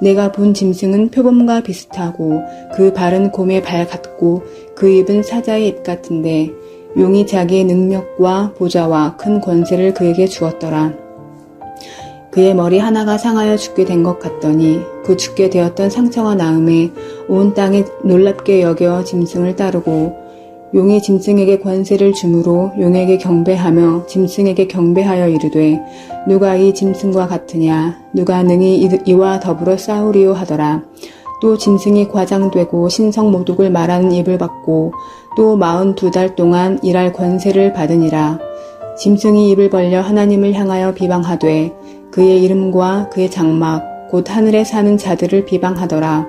내가 본 짐승은 표범과 비슷하고 그 발은 곰의 발 같고 그 입은 사자의 입 같은데 용이 자기의 능력과 보좌와 큰 권세를 그에게 주었더라. 그의 머리 하나가 상하여 죽게 된 것 같더니 그 죽게 되었던 상처가 나음에 온 땅이 놀랍게 여겨 짐승을 따르고 용이 짐승에게 권세를 주므로 용에게 경배하며 짐승에게 경배하여 이르되 누가 이 짐승과 같으냐 누가 능히 이와 더불어 싸우리요 하더라. 또 짐승이 과장되고 신성모독을 말하는 입을 받고 또 42달 동안 일할 권세를 받으니라. 짐승이 입을 벌려 하나님을 향하여 비방하되 그의 이름과 그의 장막 곧 하늘에 사는 자들을 비방하더라.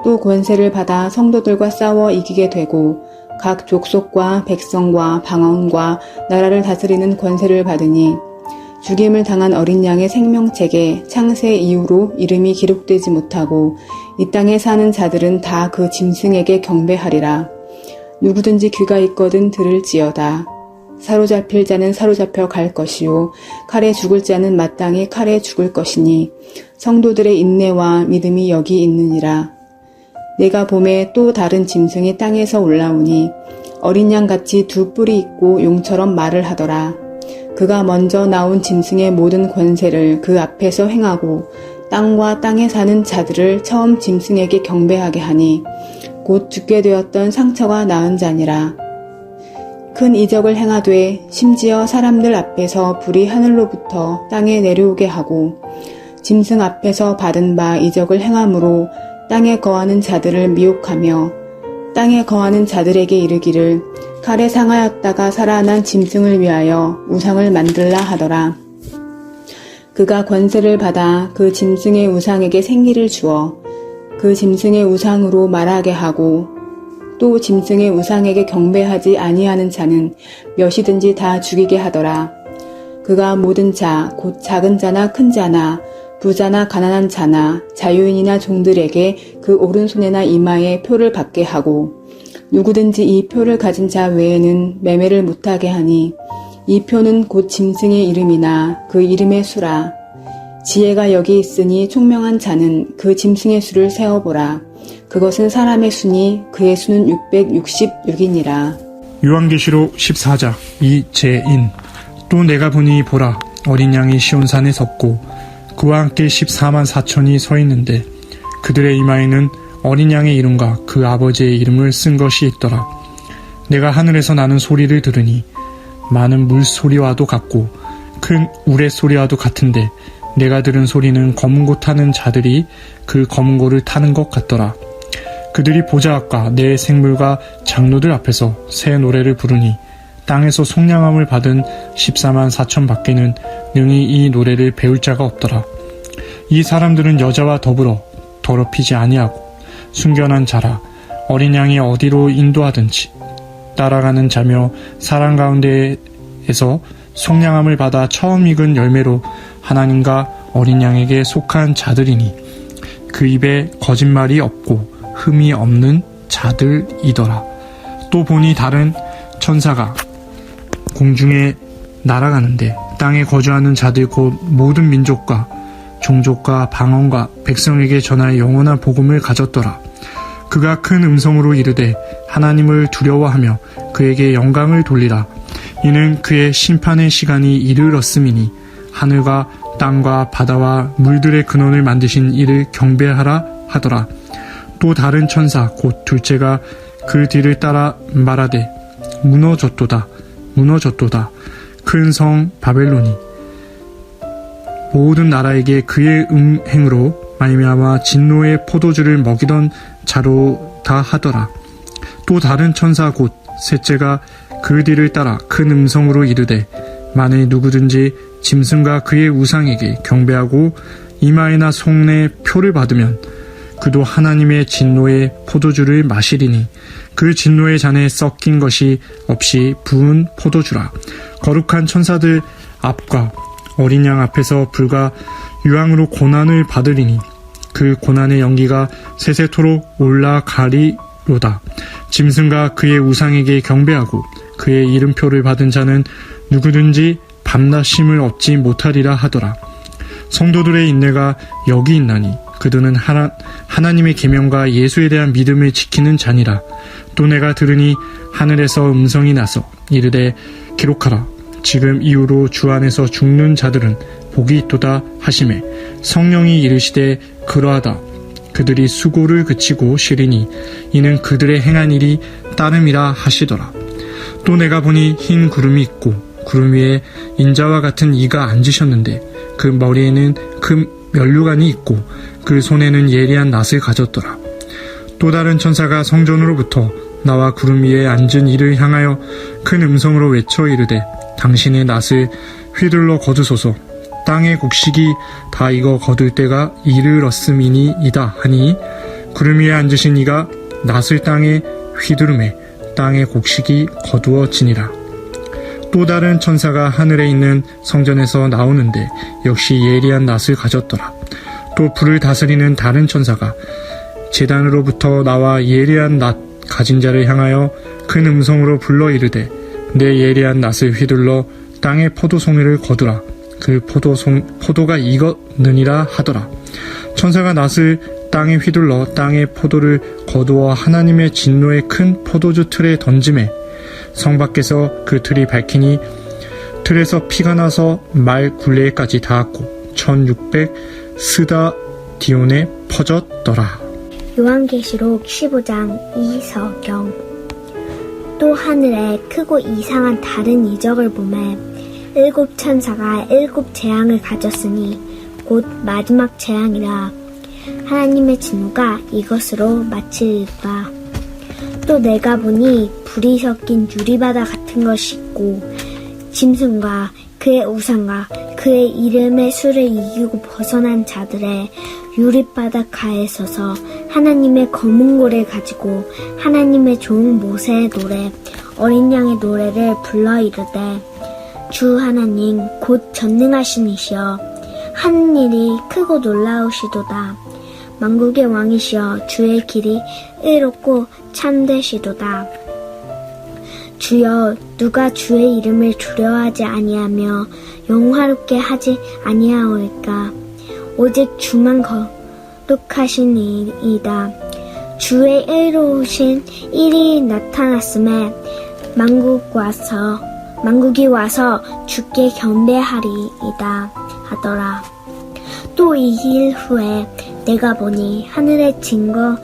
또 권세를 받아 성도들과 싸워 이기게 되고 각 족속과 백성과 방언과 나라를 다스리는 권세를 받으니 죽임을 당한 어린 양의 생명책에 창세 이후로 이름이 기록되지 못하고 이 땅에 사는 자들은 다 그 짐승에게 경배하리라. 누구든지 귀가 있거든 들을지어다. 사로잡힐 자는 사로잡혀 갈 것이요 칼에 죽을 자는 마땅히 칼에 죽을 것이니 성도들의 인내와 믿음이 여기 있느니라. 내가 봄에 또 다른 짐승이 땅에서 올라오니 어린 양같이 2 뿔이 있고 용처럼 말을 하더라. 그가 먼저 나온 짐승의 모든 권세를 그 앞에서 행하고 땅과 땅에 사는 자들을 처음 짐승에게 경배하게 하니 곧 죽게 되었던 상처가 나은 자니라. 큰 이적을 행하되 심지어 사람들 앞에서 불이 하늘로부터 땅에 내려오게 하고 짐승 앞에서 받은 바 이적을 행함으로 땅에 거하는 자들을 미혹하며 땅에 거하는 자들에게 이르기를 칼에 상하였다가 살아난 짐승을 위하여 우상을 만들라 하더라. 그가 권세를 받아 그 짐승의 우상에게 생기를 주어 그 짐승의 우상으로 말하게 하고 또 짐승의 우상에게 경배하지 아니하는 자는 몇이든지 다 죽이게 하더라. 그가 모든 자, 곧 작은 자나 큰 자나 부자나 가난한 자나 자유인이나 종들에게 그 오른손에나 이마에 표를 받게 하고 누구든지 이 표를 가진 자 외에는 매매를 못하게 하니 이 표는 곧 짐승의 이름이나 그 이름의 수라. 지혜가 여기 있으니 총명한 자는 그 짐승의 수를 세어보라. 그것은 사람의 수니 그의 수는 666이니라. 요한계시록 14장 이재인. 또 내가 보니 보라 어린 양이 시온산에 섰고 그와 함께 14만 4천이 서 있는데 그들의 이마에는 어린 양의 이름과 그 아버지의 이름을 쓴 것이 있더라. 내가 하늘에서 나는 소리를 들으니 많은 물소리와도 같고 큰 우레소리와도 같은데 내가 들은 소리는 검은 고 타는 자들이 그 검은 고를 타는 것 같더라. 그들이 보좌 앞과 내 생물과 장로들 앞에서 새 노래를 부르니 땅에서 속량함을 받은 14만 4천 밖에는 능히 이 노래를 배울 자가 없더라. 이 사람들은 여자와 더불어 더럽히지 아니하고 순결한 자라. 어린 양이 어디로 인도하든지 따라가는 자며 사람 가운데에서 속량함을 받아 처음 익은 열매로 하나님과 어린 양에게 속한 자들이니 그 입에 거짓말이 없고 흠이 없는 자들이더라. 또 보니 다른 천사가 공중에 날아가는데 땅에 거주하는 자들 곧 모든 민족과 종족과 방언과 백성에게 전하여 영원한 복음을 가졌더라. 그가 큰 음성으로 이르되 하나님을 두려워하며 그에게 영광을 돌리라. 이는 그의 심판의 시간이 이르렀음이니 하늘과 땅과 바다와 물들의 근원을 만드신 이를 경배하라 하더라. 또 다른 천사 곧 둘째가 그 뒤를 따라 말하되 무너졌도다 무너졌도다. 큰 성 바벨론이 모든 나라에게 그의 음행으로 말미암아 진노의 포도주를 먹이던 자로다 하더라. 또 다른 천사 곧 셋째가 그 뒤를 따라 큰 음성으로 이르되 만일 누구든지 짐승과 그의 우상에게 경배하고 이마에나 손에 표를 받으면 그도 하나님의 진노의 포도주를 마시리니 그 진노의 잔에 섞인 것이 없이 부은 포도주라. 거룩한 천사들 앞과 어린 양 앞에서 불과 유황으로 고난을 받으리니 그 고난의 연기가 세세토록 올라가리로다. 짐승과 그의 우상에게 경배하고 그의 이름표를 받은 자는 누구든지 밤낮 쉼을 얻지 못하리라 하더라. 성도들의 인내가 여기 있나니 그들은 하나님의 계명과 예수에 대한 믿음을 지키는 자니라. 또 내가 들으니 하늘에서 음성이 나서 이르되 기록하라. 지금 이후로 주 안에서 죽는 자들은 복이 있도다 하시매 성령이 이르시되 그러하다. 그들이 수고를 그치고 쉬리니 이는 그들의 행한 일이 따름이라 하시더라. 또 내가 보니 흰 구름이 있고 구름 위에 인자와 같은 이가 앉으셨는데 그 머리에는 그 면류관이 있고 그 손에는 예리한 낫을 가졌더라. 또 다른 천사가 성전으로부터 나와 구름 위에 앉은 이를 향하여 큰 음성으로 외쳐 이르되 당신의 낫을 휘둘러 거두소서. 땅의 곡식이 다 익어 거둘 때가 이르렀음이니이다 하니 구름 위에 앉으신 이가 낫을 땅에 휘두르매 땅의 곡식이 거두어지니라. 또 다른 천사가 하늘에 있는 성전에서 나오는데 역시 예리한 낫을 가졌더라. 또 불을 다스리는 다른 천사가 제단으로부터 나와 예리한 낫 가진 자를 향하여 큰 음성으로 불러 이르되 내 예리한 낫을 휘둘러 땅의 포도송이를 거두라. 그 포도가 익었느니라 하더라. 천사가 낫을 땅에 휘둘러 땅의 포도를 거두어 하나님의 진노의 큰 포도주 틀에 던지매 성 밖에서 그 틀이 밝히니 틀에서 피가 나서 말 굴레에까지 닿았고 1600 스다디온에 퍼졌더라. 요한계시록 15장 이서경. 또 하늘에 크고 이상한 다른 이적을 보매 일곱 천사가 일곱 재앙을 가졌으니 곧 마지막 재앙이라. 하나님의 진노가 이것으로 마치리라. 또 내가 보니 불이 섞인 유리바다 같은 것이 있고 짐승과 그의 우상과 그의 이름의 수를 이기고 벗어난 자들의 유리바닷가에 서서 하나님의 검은 고를 가지고 하나님의 종 모세의 노래 어린 양의 노래를 불러 이르되 주 하나님 곧 전능하신 이시여 하는 일이 크고 놀라우시도다. 만국의 왕이시여 주의 길이 의롭고 참되시도다. 주여 누가 주의 이름을 두려워하지 아니하며 영화롭게 하지 아니하오리까. 오직 주만 거룩하시니이다. 주의 의로우신 일이 나타났음에 만국이 와서 주께 경배하리이다 하더라. 또 2일 후에 내가 보니 하늘의 증거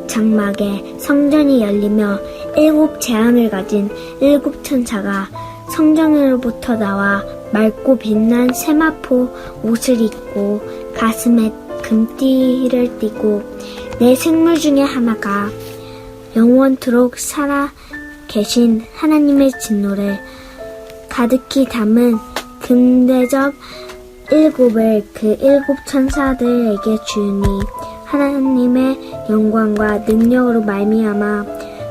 장막에 성전이 열리며 일곱 재앙을 가진 일곱 천사가 성전으로부터 나와 맑고 빛난 세마포 옷을 입고 가슴에 금띠를 띠고 내 생물 중에 하나가 영원토록 살아 계신 하나님의 진노를 가득히 담은 금대접 일곱을 그 일곱 천사들에게 주니 하나님의 영광과 능력으로 말미암아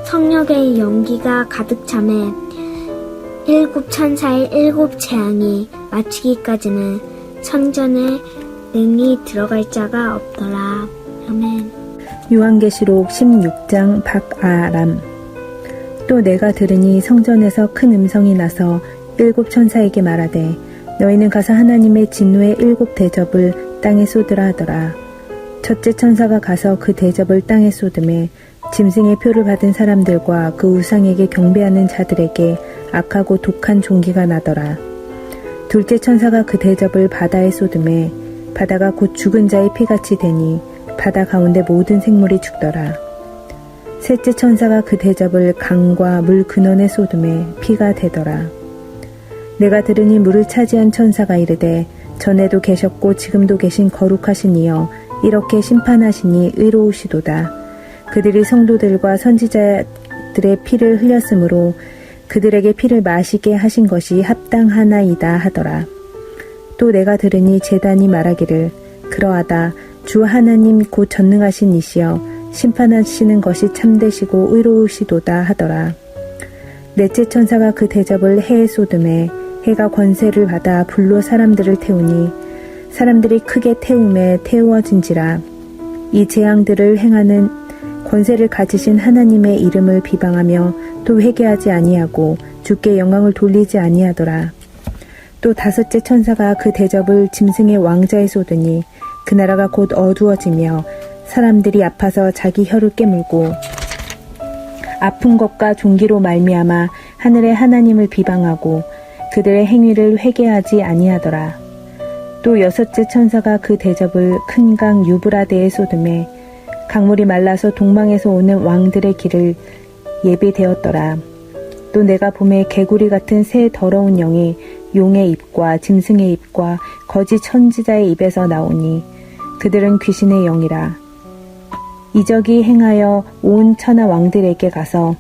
성령의 연기가 가득 차매 일곱 천사의 일곱 재앙이 마치기까지는 성전에 능히 들어갈 자가 없더라. 아멘. 요한계시록 16장 박아람. 또 내가 들으니 성전에서 큰 음성이 나서 일곱 천사에게 말하되 너희는 가서 하나님의 진노의 일곱 대접을 땅에 쏟으라 하더라. 첫째 천사가 가서 그 대접을 땅에 쏟음에 짐승의 표를 받은 사람들과 그 우상에게 경배하는 자들에게 악하고 독한 종기가 나더라. 둘째 천사가 그 대접을 바다에 쏟음에 바다가 곧 죽은 자의 피같이 되니 바다 가운데 모든 생물이 죽더라. 셋째 천사가 그 대접을 강과 물 근원에 쏟음에 피가 되더라. 내가 들으니 물을 차지한 천사가 이르되 전에도 계셨고 지금도 계신 거룩하신 이여 이렇게 심판하시니 의로우시도다. 그들이 성도들과 선지자들의 피를 흘렸으므로 그들에게 피를 마시게 하신 것이 합당하나이다 하더라. 또 내가 들으니 제단이 말하기를 그러하다. 주 하나님 곧 전능하신 이시여 심판하시는 것이 참되시고 의로우시도다 하더라. 넷째 천사가 그 대접을 해에 쏟음에 해가 권세를 받아 불로 사람들을 태우니 사람들이 크게 태움에 태우어진지라. 이 재앙들을 행하는 권세를 가지신 하나님의 이름을 비방하며 또 회개하지 아니하고 주께 영광을 돌리지 아니하더라. 또 다섯째 천사가 그 대접을 짐승의 왕자에 쏟으니 그 나라가 곧 어두워지며 사람들이 아파서 자기 혀를 깨물고 아픈 것과 종기로 말미암아 하늘의 하나님을 비방하고 그들의 행위를 회개하지 아니하더라. 또 여섯째 천사가 그 대접을 큰 강 유브라데에 쏟음에 강물이 말라서 동방에서 오는 왕들의 길을 예비되었더라. 또 내가 봄에 개구리 같은 새 더러운 영이 용의 입과 짐승의 입과 거짓 선지자의 입에서 나오니 그들은 귀신의 영이라. 이적이 행하여 온 천하 왕들에게 가서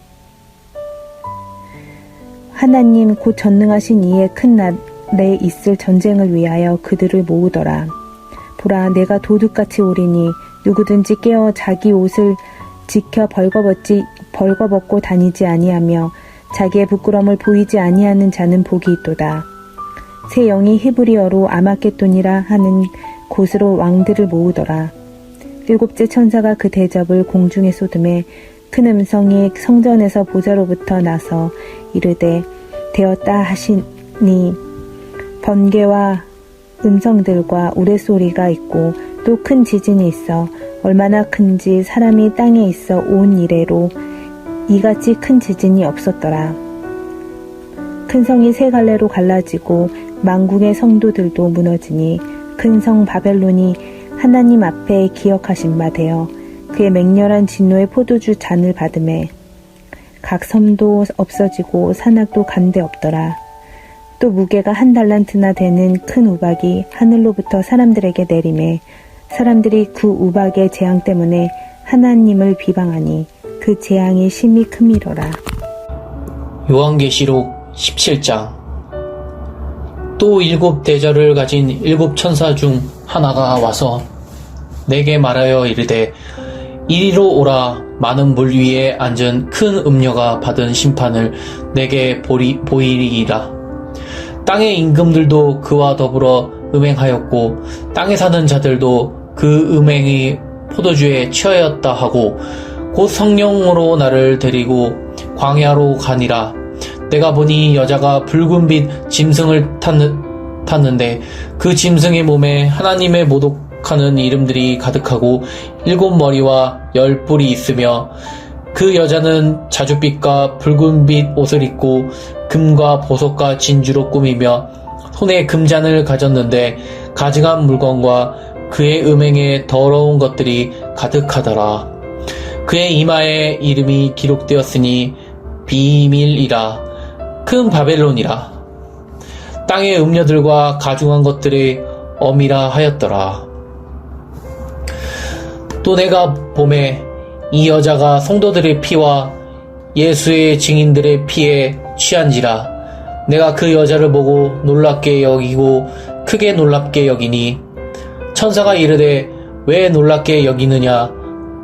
하나님 곧 전능하신 이의 큰 날에 있을 전쟁을 위하여 그들을 모으더라. 보라, 내가 도둑같이 오리니 누구든지 깨어 자기 옷을 지켜 벌거벗고 다니지 아니하며 자기의 부끄러움을 보이지 아니하는 자는 복이 있도다. 새 영이 히브리어로 아마겟돈이라 하는 곳으로 왕들을 모으더라. 일곱째 천사가 그 대접을 공중에 쏟음에 큰 음성이 성전에서 보좌로부터 나서 이르되 되었다 하시니 번개와 음성들과 우레소리가 있고 또 큰 지진이 있어 얼마나 큰지 사람이 땅에 있어 온 이래로 이같이 큰 지진이 없었더라. 큰 성이 세 갈래로 갈라지고 만국의 성도들도 무너지니 큰 성 바벨론이 하나님 앞에 기억하신 바 되어 그의 맹렬한 진노의 포도주 잔을 받음에 각 섬도 없어지고 산악도 간데 없더라. 또 무게가 1달란트나 되는 큰 우박이 하늘로부터 사람들에게 내림에 사람들이 그 우박의 재앙 때문에 하나님을 비방하니 그 재앙이 심히 크미러라. 요한계시록 17장. 또 7 대절을 가진 7 천사 중 하나가 와서 내게 말하여 이르되 이리로 오라. 많은 물 위에 앉은 큰 음녀가 받은 심판을 내게 보이리이라. 땅의 임금들도 그와 더불어 음행하였고 땅에 사는 자들도 그 음행이 포도주에 취하였다 하고 곧 성령으로 나를 데리고 광야로 가니라. 내가 보니 여자가 붉은빛 짐승을 탔는데 그 짐승의 몸에 하나님의 모독하는 이름들이 가득하고 7 머리와 10 뿔이 있으며 그 여자는 자줏빛과 붉은빛 옷을 입고 금과 보석과 진주로 꾸미며 손에 금잔을 가졌는데 가증한 물건과 그의 음행에 더러운 것들이 가득하더라. 그의 이마에 이름이 기록되었으니 비밀이라 큰 바벨론이라 땅의 음녀들과 가증한 것들의 엄이라 하였더라. 또 내가 봄에 이 여자가 성도들의 피와 예수의 증인들의 피에 취한지라. 내가 그 여자를 보고 놀랍게 여기고 크게 놀랍게 여기니 천사가 이르되 왜 놀랍게 여기느냐.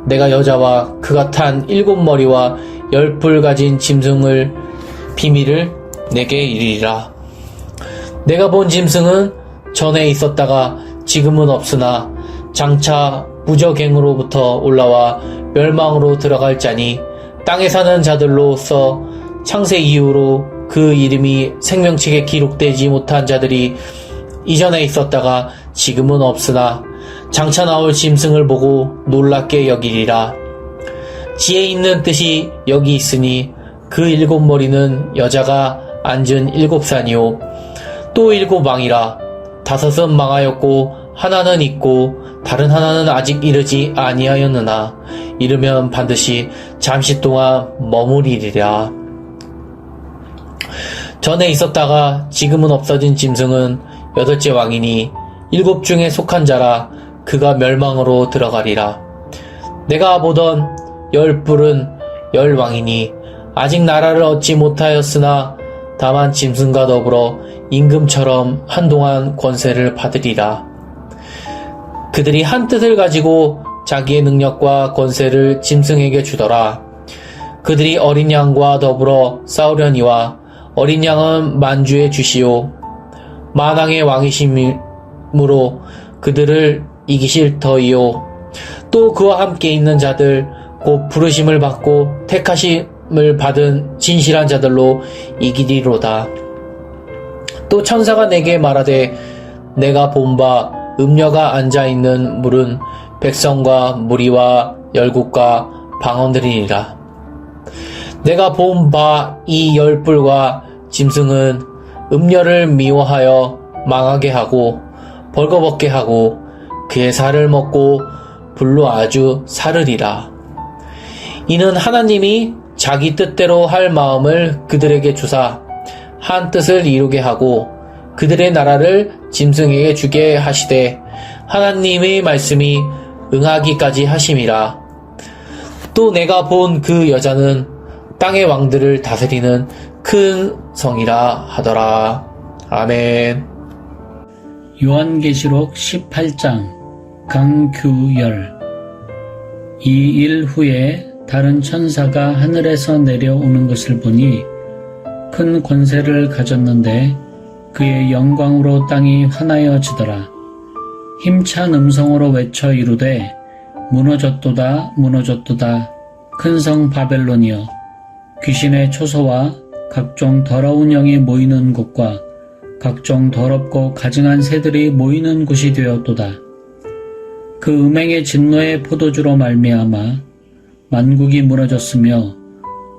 내가 여자와 그가 탄 7 머리와 10 뿔 가진 짐승을 비밀을 내게 이르리라. 내가 본 짐승은 전에 있었다가 지금은 없으나 장차 무저갱으로부터 올라와 멸망으로 들어갈 자니 땅에 사는 자들로서 창세 이후로 그 이름이 생명책에 기록되지 못한 자들이 이전에 있었다가 지금은 없으나 장차 나올 짐승을 보고 놀랍게 여기리라. 지혜 있는 뜻이 여기 있으니 그 7 머리는 여자가 앉은 7 산이요 또 7 왕이라. 5은 망하였고 하나는 있고 다른 하나는 아직 이르지 아니하였느나 이르면 반드시 잠시 동안 머무리리라. 전에 있었다가 지금은 없어진 짐승은 8째 왕이니 7 중에 속한 자라. 그가 멸망으로 들어가리라. 내가 보던 10 뿔은 10 왕이니 아직 나라를 얻지 못하였으나 다만 짐승과 더불어 임금처럼 한동안 권세를 받으리라. 그들이 한 뜻을 가지고 자기의 능력과 권세를 짐승에게 주더라. 그들이 어린 양과 더불어 싸우려니와 어린 양은 만주의 주시오 만왕의 왕이심으로 그들을 이기실 터이요 또 그와 함께 있는 자들 곧 부르심을 받고 택하심을 받은 진실한 자들로 이기리로다. 또 천사가 내게 말하되 내가 본 바 음녀가 앉아있는 물은 백성과 무리와 열국과 방언들이니라. 내가 본 바 이 열불과 짐승은 음녀를 미워하여 망하게 하고 벌거벗게 하고 그의 살을 먹고 불로 아주 사르리라. 이는 하나님이 자기 뜻대로 할 마음을 그들에게 주사 한 뜻을 이루게 하고 그들의 나라를 짐승에게 주게 하시되 하나님의 말씀이 응하기까지 하심이라. 또 내가 본 그 여자는 땅의 왕들을 다스리는 큰 성이라 하더라. 아멘. 요한계시록 18장 강규열. 이 일 후에 다른 천사가 하늘에서 내려오는 것을 보니 큰 권세를 가졌는데 그의 영광으로 땅이 환하여지더라. 힘찬 음성으로 외쳐 이르되 무너졌도다 무너졌도다 큰 성 바벨론이여, 귀신의 초소와 각종 더러운 영이 모이는 곳과 각종 더럽고 가증한 새들이 모이는 곳이 되었도다. 그 음행의 진노의 포도주로 말미암아 만국이 무너졌으며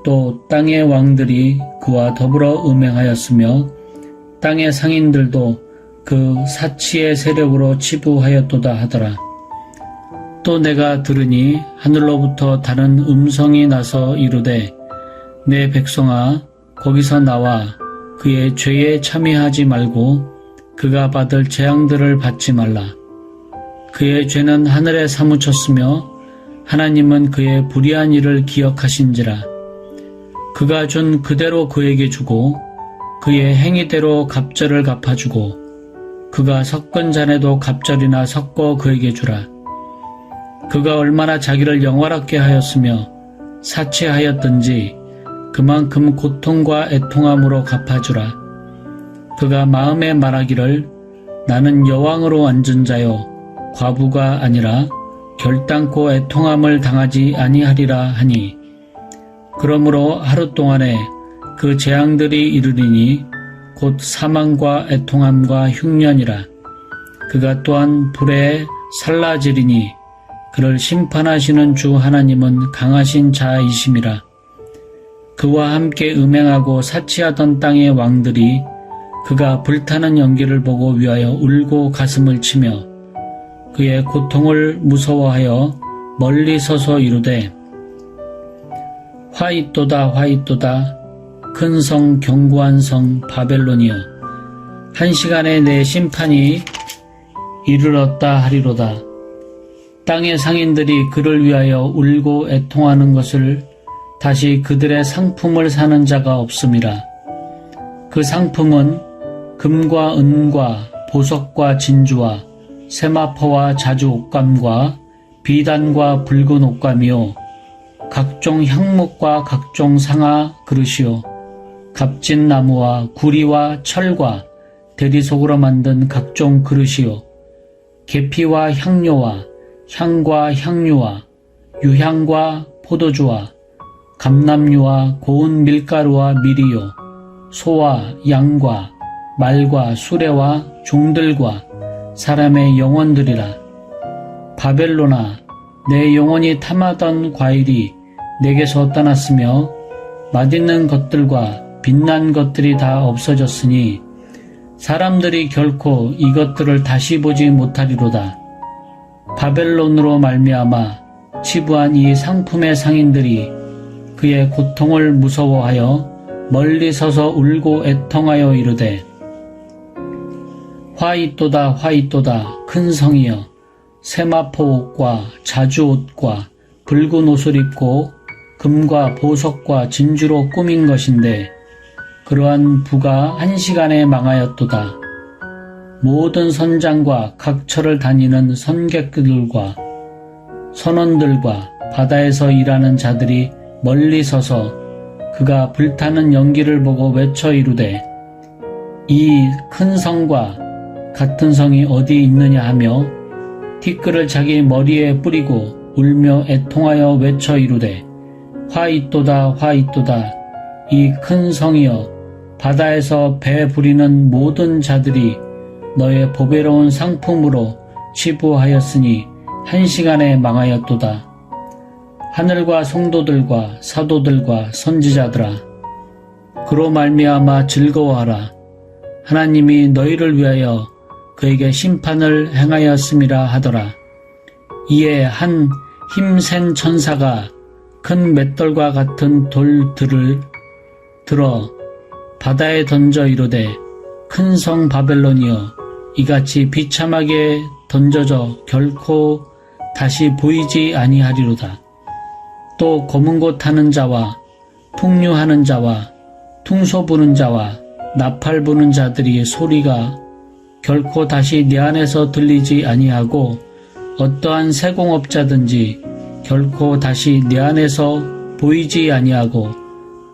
또 땅의 왕들이 그와 더불어 음행하였으며 땅의 상인들도 그 사치의 세력으로 치부하였도다 하더라. 또 내가 들으니 하늘로부터 다른 음성이 나서 이르되 내 백성아 거기서 나와 그의 죄에 참여하지 말고 그가 받을 재앙들을 받지 말라. 그의 죄는 하늘에 사무쳤으며 하나님은 그의 불의한 일을 기억하신지라. 그가 준 그대로 그에게 주고 그의 행위대로 갑절을 갚아주고 그가 섞은 잔에도 갑절이나 섞어 그에게 주라. 그가 얼마나 자기를 영화롭게 하였으며 사치하였든지 그만큼 고통과 애통함으로 갚아주라. 그가 마음에 말하기를 나는 여왕으로 앉은 자요 과부가 아니라 결단코 애통함을 당하지 아니하리라 하니, 그러므로 하루 동안에 그 재앙들이 이르리니 곧 사망과 애통함과 흉년이라. 그가 또한 불에 살라지리니 그를 심판하시는 주 하나님은 강하신 자이심이라. 그와 함께 음행하고 사치하던 땅의 왕들이 그가 불타는 연기를 보고 위하여 울고 가슴을 치며 그의 고통을 무서워하여 멀리 서서 이르되 화잇도다 화잇도다 큰 성 견고한 성 바벨론이여, 한 시간에 내 심판이 이르렀다 하리로다. 땅의 상인들이 그를 위하여 울고 애통하는 것을 다시 그들의 상품을 사는 자가 없음이라. 그 상품은 금과 은과 보석과 진주와 세마포와 자주 옷감과 비단과 붉은 옷감이요 각종 향목과 각종 상아 그릇이요 값진 나무와 구리와 철과 대리석으로 만든 각종 그릇이요 계피와 향료와 향과 향유와 유향과 포도주와 감람유와 고운 밀가루와 밀이요 소와 양과 말과 수레와 종들과 사람의 영혼들이라. 바벨론아, 내 영혼이 탐하던 과일이 내게서 떠났으며 맛있는 것들과 빛난 것들이 다 없어졌으니 사람들이 결코 이것들을 다시 보지 못하리로다. 바벨론으로 말미암아 치부한 이 상품의 상인들이 그의 고통을 무서워하여 멀리 서서 울고 애통하여 이르되 화잇도다 화잇도다 큰 성이여, 세마포 옷과 자주 옷과 붉은 옷을 입고 금과 보석과 진주로 꾸민 것인데 그러한 부가 한 시간에 망하였도다. 모든 선장과 각처를 다니는 선객들과 선원들과 바다에서 일하는 자들이 멀리 서서 그가 불타는 연기를 보고 외쳐 이르되 이 큰 성과 같은 성이 어디 있느냐 하며 티끌을 자기 머리에 뿌리고 울며 애통하여 외쳐 이르되 화 있도다 화 있도다 이 큰 성이여 바다에서 배 부리는 모든 자들이 너의 보배로운 상품으로 취부하였으니 한 시간에 망하였도다. 하늘과 성도들과 사도들과 선지자들아 그로 말미암아 즐거워하라. 하나님이 너희를 위하여 그에게 심판을 행하였음이라 하더라. 이에 한 힘센 천사가 큰 맷돌과 같은 돌들을 들어 바다에 던져 이르되 큰 성 바벨론이여 이같이 비참하게 던져져 결코 다시 보이지 아니하리로다. 또 검은 곳 타는 자와 풍류하는 자와 퉁소 부는 자와 나팔 부는 자들이 소리가 결코 다시 네 안에서 들리지 아니하고 어떠한 세공업자든지 결코 다시 네 안에서 보이지 아니하고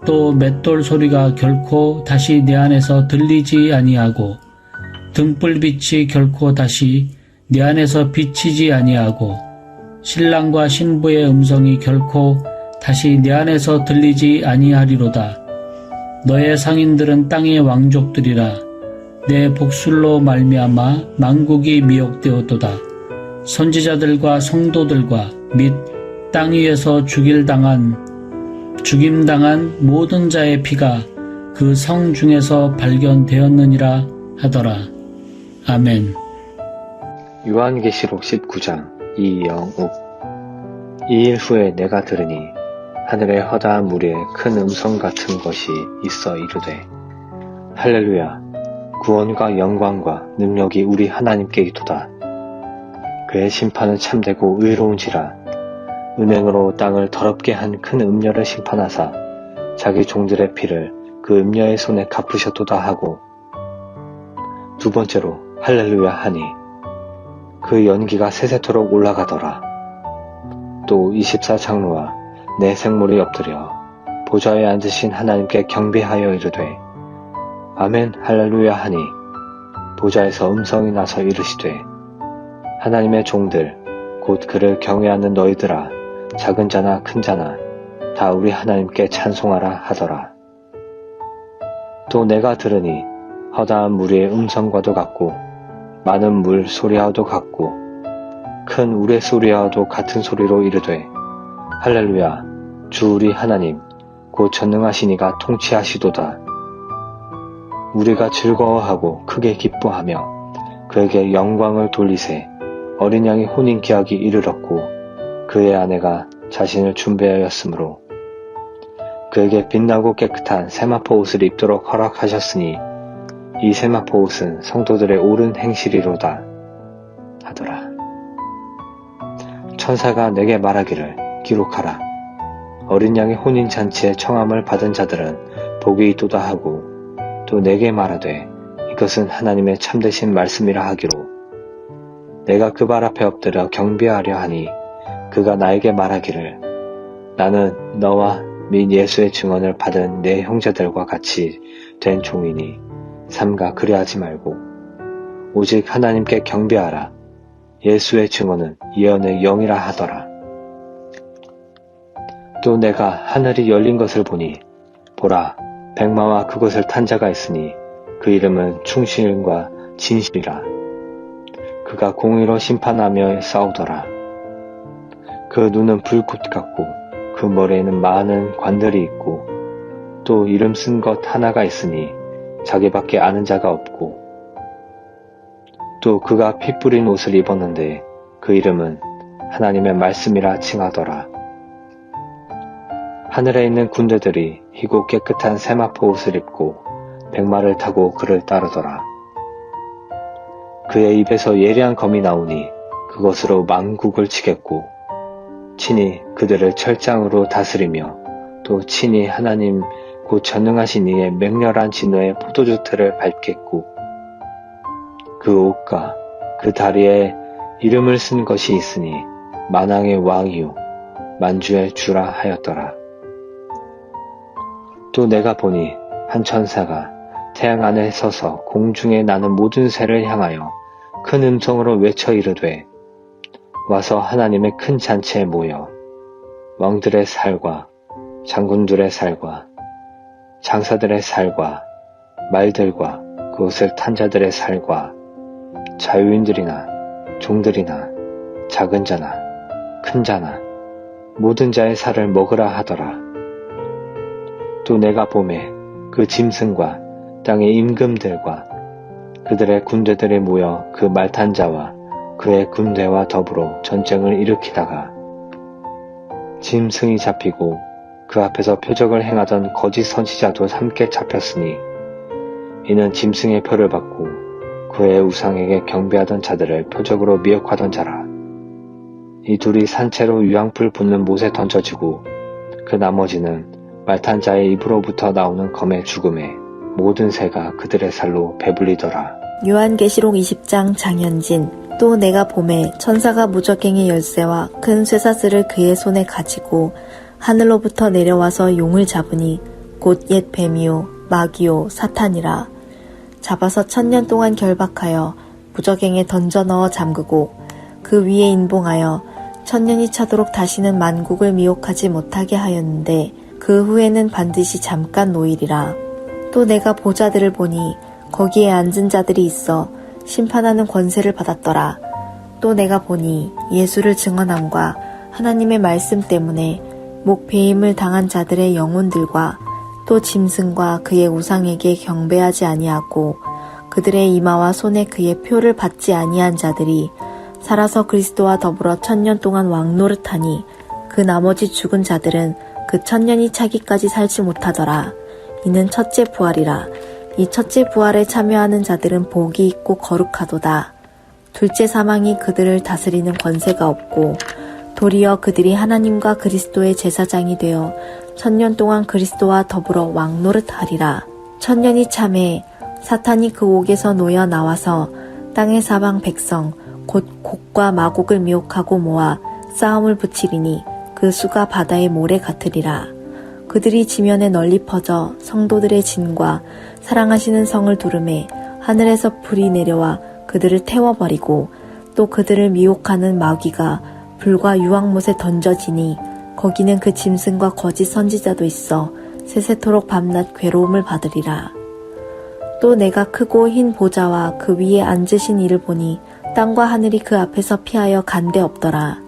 또 맷돌 소리가 결코 다시 네 안에서 들리지 아니하고 등불빛이 결코 다시 네 안에서 비치지 아니하고 신랑과 신부의 음성이 결코 다시 네 안에서 들리지 아니하리로다. 너의 상인들은 땅의 왕족들이라 내 복술로 말미암아 만국이 미혹되었도다. 선지자들과 성도들과 및 땅 위에서 죽임당한 모든 자의 피가 그 성 중에서 발견되었느니라 하더라. 아멘. 요한계시록 19장 이영욱. 이 일 후에 내가 들으니 하늘의 허다한 무리에 큰 음성 같은 것이 있어 이르되 할렐루야 구원과 영광과 능력이 우리 하나님께 있도다. 그의 심판은 참되고 의로운지라 은행으로 땅을 더럽게 한 큰 음녀를 심판하사 자기 종들의 피를 그 음녀의 손에 갚으셨도다 하고 두 번째로 할렐루야 하니 그 연기가 세세토록 올라가더라. 또 24장로와 네 생물이 엎드려 보좌에 앉으신 하나님께 경배하여 이르되 아멘 할렐루야 하니 보좌에서 음성이 나서 이르시되 하나님의 종들 곧 그를 경외하는 너희들아 작은 자나 큰 자나 다 우리 하나님께 찬송하라 하더라. 또 내가 들으니 허다한 무리의 음성과도 같고 많은 물 소리와도 같고 큰 우레 소리와도 같은 소리로 이르되 할렐루야 주 우리 하나님 곧 전능하시니가 통치하시도다. 우리가 즐거워하고 크게 기뻐하며 그에게 영광을 돌리세. 어린 양이 혼인 기약이 이르렀고 그의 아내가 자신을 준비하였으므로 그에게 빛나고 깨끗한 세마포 옷을 입도록 허락하셨으니 이 세마포 옷은 성도들의 옳은 행실이로다 하더라. 천사가 내게 말하기를 기록하라. 어린 양의 혼인 잔치에 청함을 받은 자들은 복이 있도다 하고 또 내게 말하되 이것은 하나님의 참되신 말씀이라 하기로 내가 그 발 앞에 엎드려 경배하려 하니 그가 나에게 말하기를 나는 너와 및 예수의 증언을 받은 내 형제들과 같이 된 종이니 삼가 그리하지 말고 오직 하나님께 경배하라. 예수의 증언은 예언의 영이라 하더라. 또 내가 하늘이 열린 것을 보니 보라 백마와 그것을 탄 자가 있으니 그 이름은 충실과 진실이라. 그가 공의로 심판하며 싸우더라. 그 눈은 불꽃 같고 그 머리에는 많은 관들이 있고 또 이름 쓴 것 하나가 있으니 자기밖에 아는 자가 없고 또 그가 피 뿌린 옷을 입었는데 그 이름은 하나님의 말씀이라 칭하더라. 하늘에 있는 군대들이 희고 깨끗한 세마포 옷을 입고 백마를 타고 그를 따르더라. 그의 입에서 예리한 검이 나오니 그것으로 만국을 치겠고 친히 그들을 철장으로 다스리며 또 친히 하나님 곧 전능하신 이의 맹렬한 진노의 포도주 틀을 밟겠고 그 옷과 그 다리에 이름을 쓴 것이 있으니 만왕의 왕이요 만주의 주라 하였더라. 또 내가 보니 한 천사가 태양 안에 서서 공중에 나는 모든 새를 향하여 큰 음성으로 외쳐 이르되 와서 하나님의 큰 잔치에 모여 왕들의 살과 장군들의 살과 장사들의 살과 말들과 그것을 탄 자들의 살과 자유인들이나 종들이나 작은 자나 큰 자나 모든 자의 살을 먹으라 하더라. 또 내가 보매 그 짐승과 땅의 임금들과 그들의 군대들이 모여 그 말탄 자와 그의 군대와 더불어 전쟁을 일으키다가 짐승이 잡히고 그 앞에서 표적을 행하던 거짓 선지자도 함께 잡혔으니 이는 짐승의 표를 받고 그의 우상에게 경배하던 자들을 표적으로 미혹하던 자라. 이 둘이 산채로 유황불 붙는 못에 던져지고 그 나머지는 말탄 자의 입으로부터 나오는 검의 죽음에 모든 새가 그들의 살로 배불리더라. 요한계시록 20장 장현진. 또 내가 보매 천사가 무적행의 열쇠와 큰 쇠사슬을 그의 손에 가지고 하늘로부터 내려와서 용을 잡으니 곧 옛 뱀이요 마귀요 사탄이라. 잡아서 1000년 동안 결박하여 무적행에 던져 넣어 잠그고 그 위에 인봉하여 1000년이 차도록 다시는 만국을 미혹하지 못하게 하였는데 그 후에는 반드시 잠깐 노일이라. 또 내가 보좌들을 보니 거기에 앉은 자들이 있어 심판하는 권세를 받았더라. 또 내가 보니 예수를 증언함과 하나님의 말씀 때문에 목배임을 당한 자들의 영혼들과 또 짐승과 그의 우상에게 경배하지 아니하고 그들의 이마와 손에 그의 표를 받지 아니한 자들이 살아서 그리스도와 더불어 1000년 동안 왕노릇하니 그 나머지 죽은 자들은 그 1000년이 차기까지 살지 못하더라. 이는 첫째 부활이라. 이 첫째 부활에 참여하는 자들은 복이 있고 거룩하도다. 둘째 사망이 그들을 다스리는 권세가 없고 도리어 그들이 하나님과 그리스도의 제사장이 되어 1000년 동안 그리스도와 더불어 왕노릇하리라. 1000년이 참에 사탄이 그 옥에서 놓여 나와서 땅의 사방 백성 곧 곡과 마곡을 미혹하고 모아 싸움을 붙이리니 그 수가 바다의 모래 같으리라. 그들이 지면에 널리 퍼져 성도들의 진과 사랑하시는 성을 두르매 하늘에서 불이 내려와 그들을 태워버리고 또 그들을 미혹하는 마귀가 불과 유황못에 던져지니 거기는 그 짐승과 거짓 선지자도 있어 세세토록 밤낮 괴로움을 받으리라. 또 내가 크고 흰 보좌와 그 위에 앉으신 이를 보니 땅과 하늘이 그 앞에서 피하여 간데 없더라.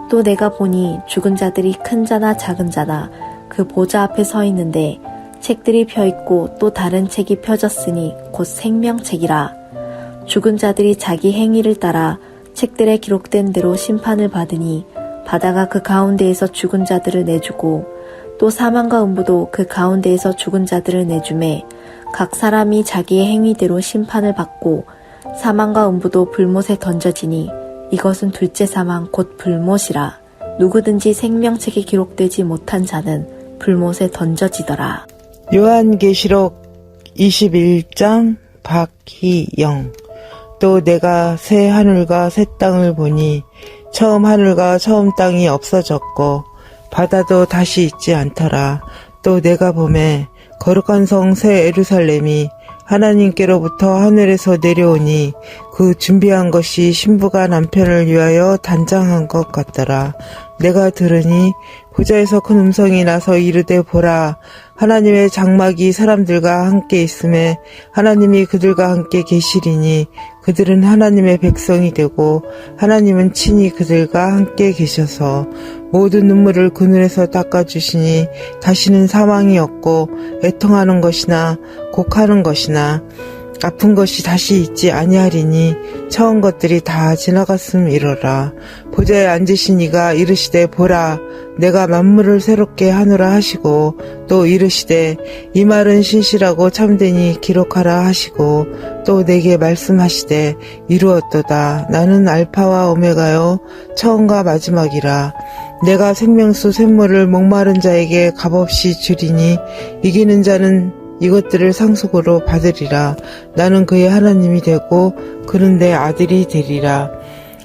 또 내가 보니 죽은 자들이 큰 자나 작은 자나 그 보좌 앞에 서 있는데 책들이 펴있고 또 다른 책이 펴졌으니 곧 생명책이라. 죽은 자들이 자기 행위를 따라 책들에 기록된 대로 심판을 받으니 바다가 그 가운데에서 죽은 자들을 내주고 또 사망과 음부도 그 가운데에서 죽은 자들을 내주매 각 사람이 자기의 행위대로 심판을 받고 사망과 음부도 불못에 던져지니 이것은 둘째 사망 곧 불못이라. 누구든지 생명책에 기록되지 못한 자는 불못에 던져지더라. 요한계시록 21장 박희영. 또 내가 새 하늘과 새 땅을 보니 처음 하늘과 처음 땅이 없어졌고 바다도 다시 있지 않더라. 또 내가 보매 거룩한 성 새 예루살렘이 하나님께로부터 하늘에서 내려오니 그 준비한 것이 신부가 남편을 위하여 단장한 것 같더라. 내가 들으니 보좌에서 큰 음성이 나서 이르되 보라, 하나님의 장막이 사람들과 함께 있음에 하나님이 그들과 함께 계시리니 그들은 하나님의 백성이 되고 하나님은 친히 그들과 함께 계셔서 모든 눈물을 그 눈에서 닦아주시니 다시는 사망이 없고 애통하는 것이나 곡하는 것이나 아픈 것이 다시 있지 아니하리니 처음 것들이 다 지나갔음이로라. 보좌에 앉으신 이가 이르시되 보라, 내가 만물을 새롭게 하노라 하시고 또 이르시되 이 말은 신실하고 참되니 기록하라 하시고 또 내게 말씀하시되 이루었도다. 나는 알파와 오메가요 처음과 마지막이라. 내가 생명수 샘물을 목마른 자에게 값없이 주리니 이기는 자는 이것들을 상속으로 받으리라. 나는 그의 하나님이 되고 그는 내 아들이 되리라.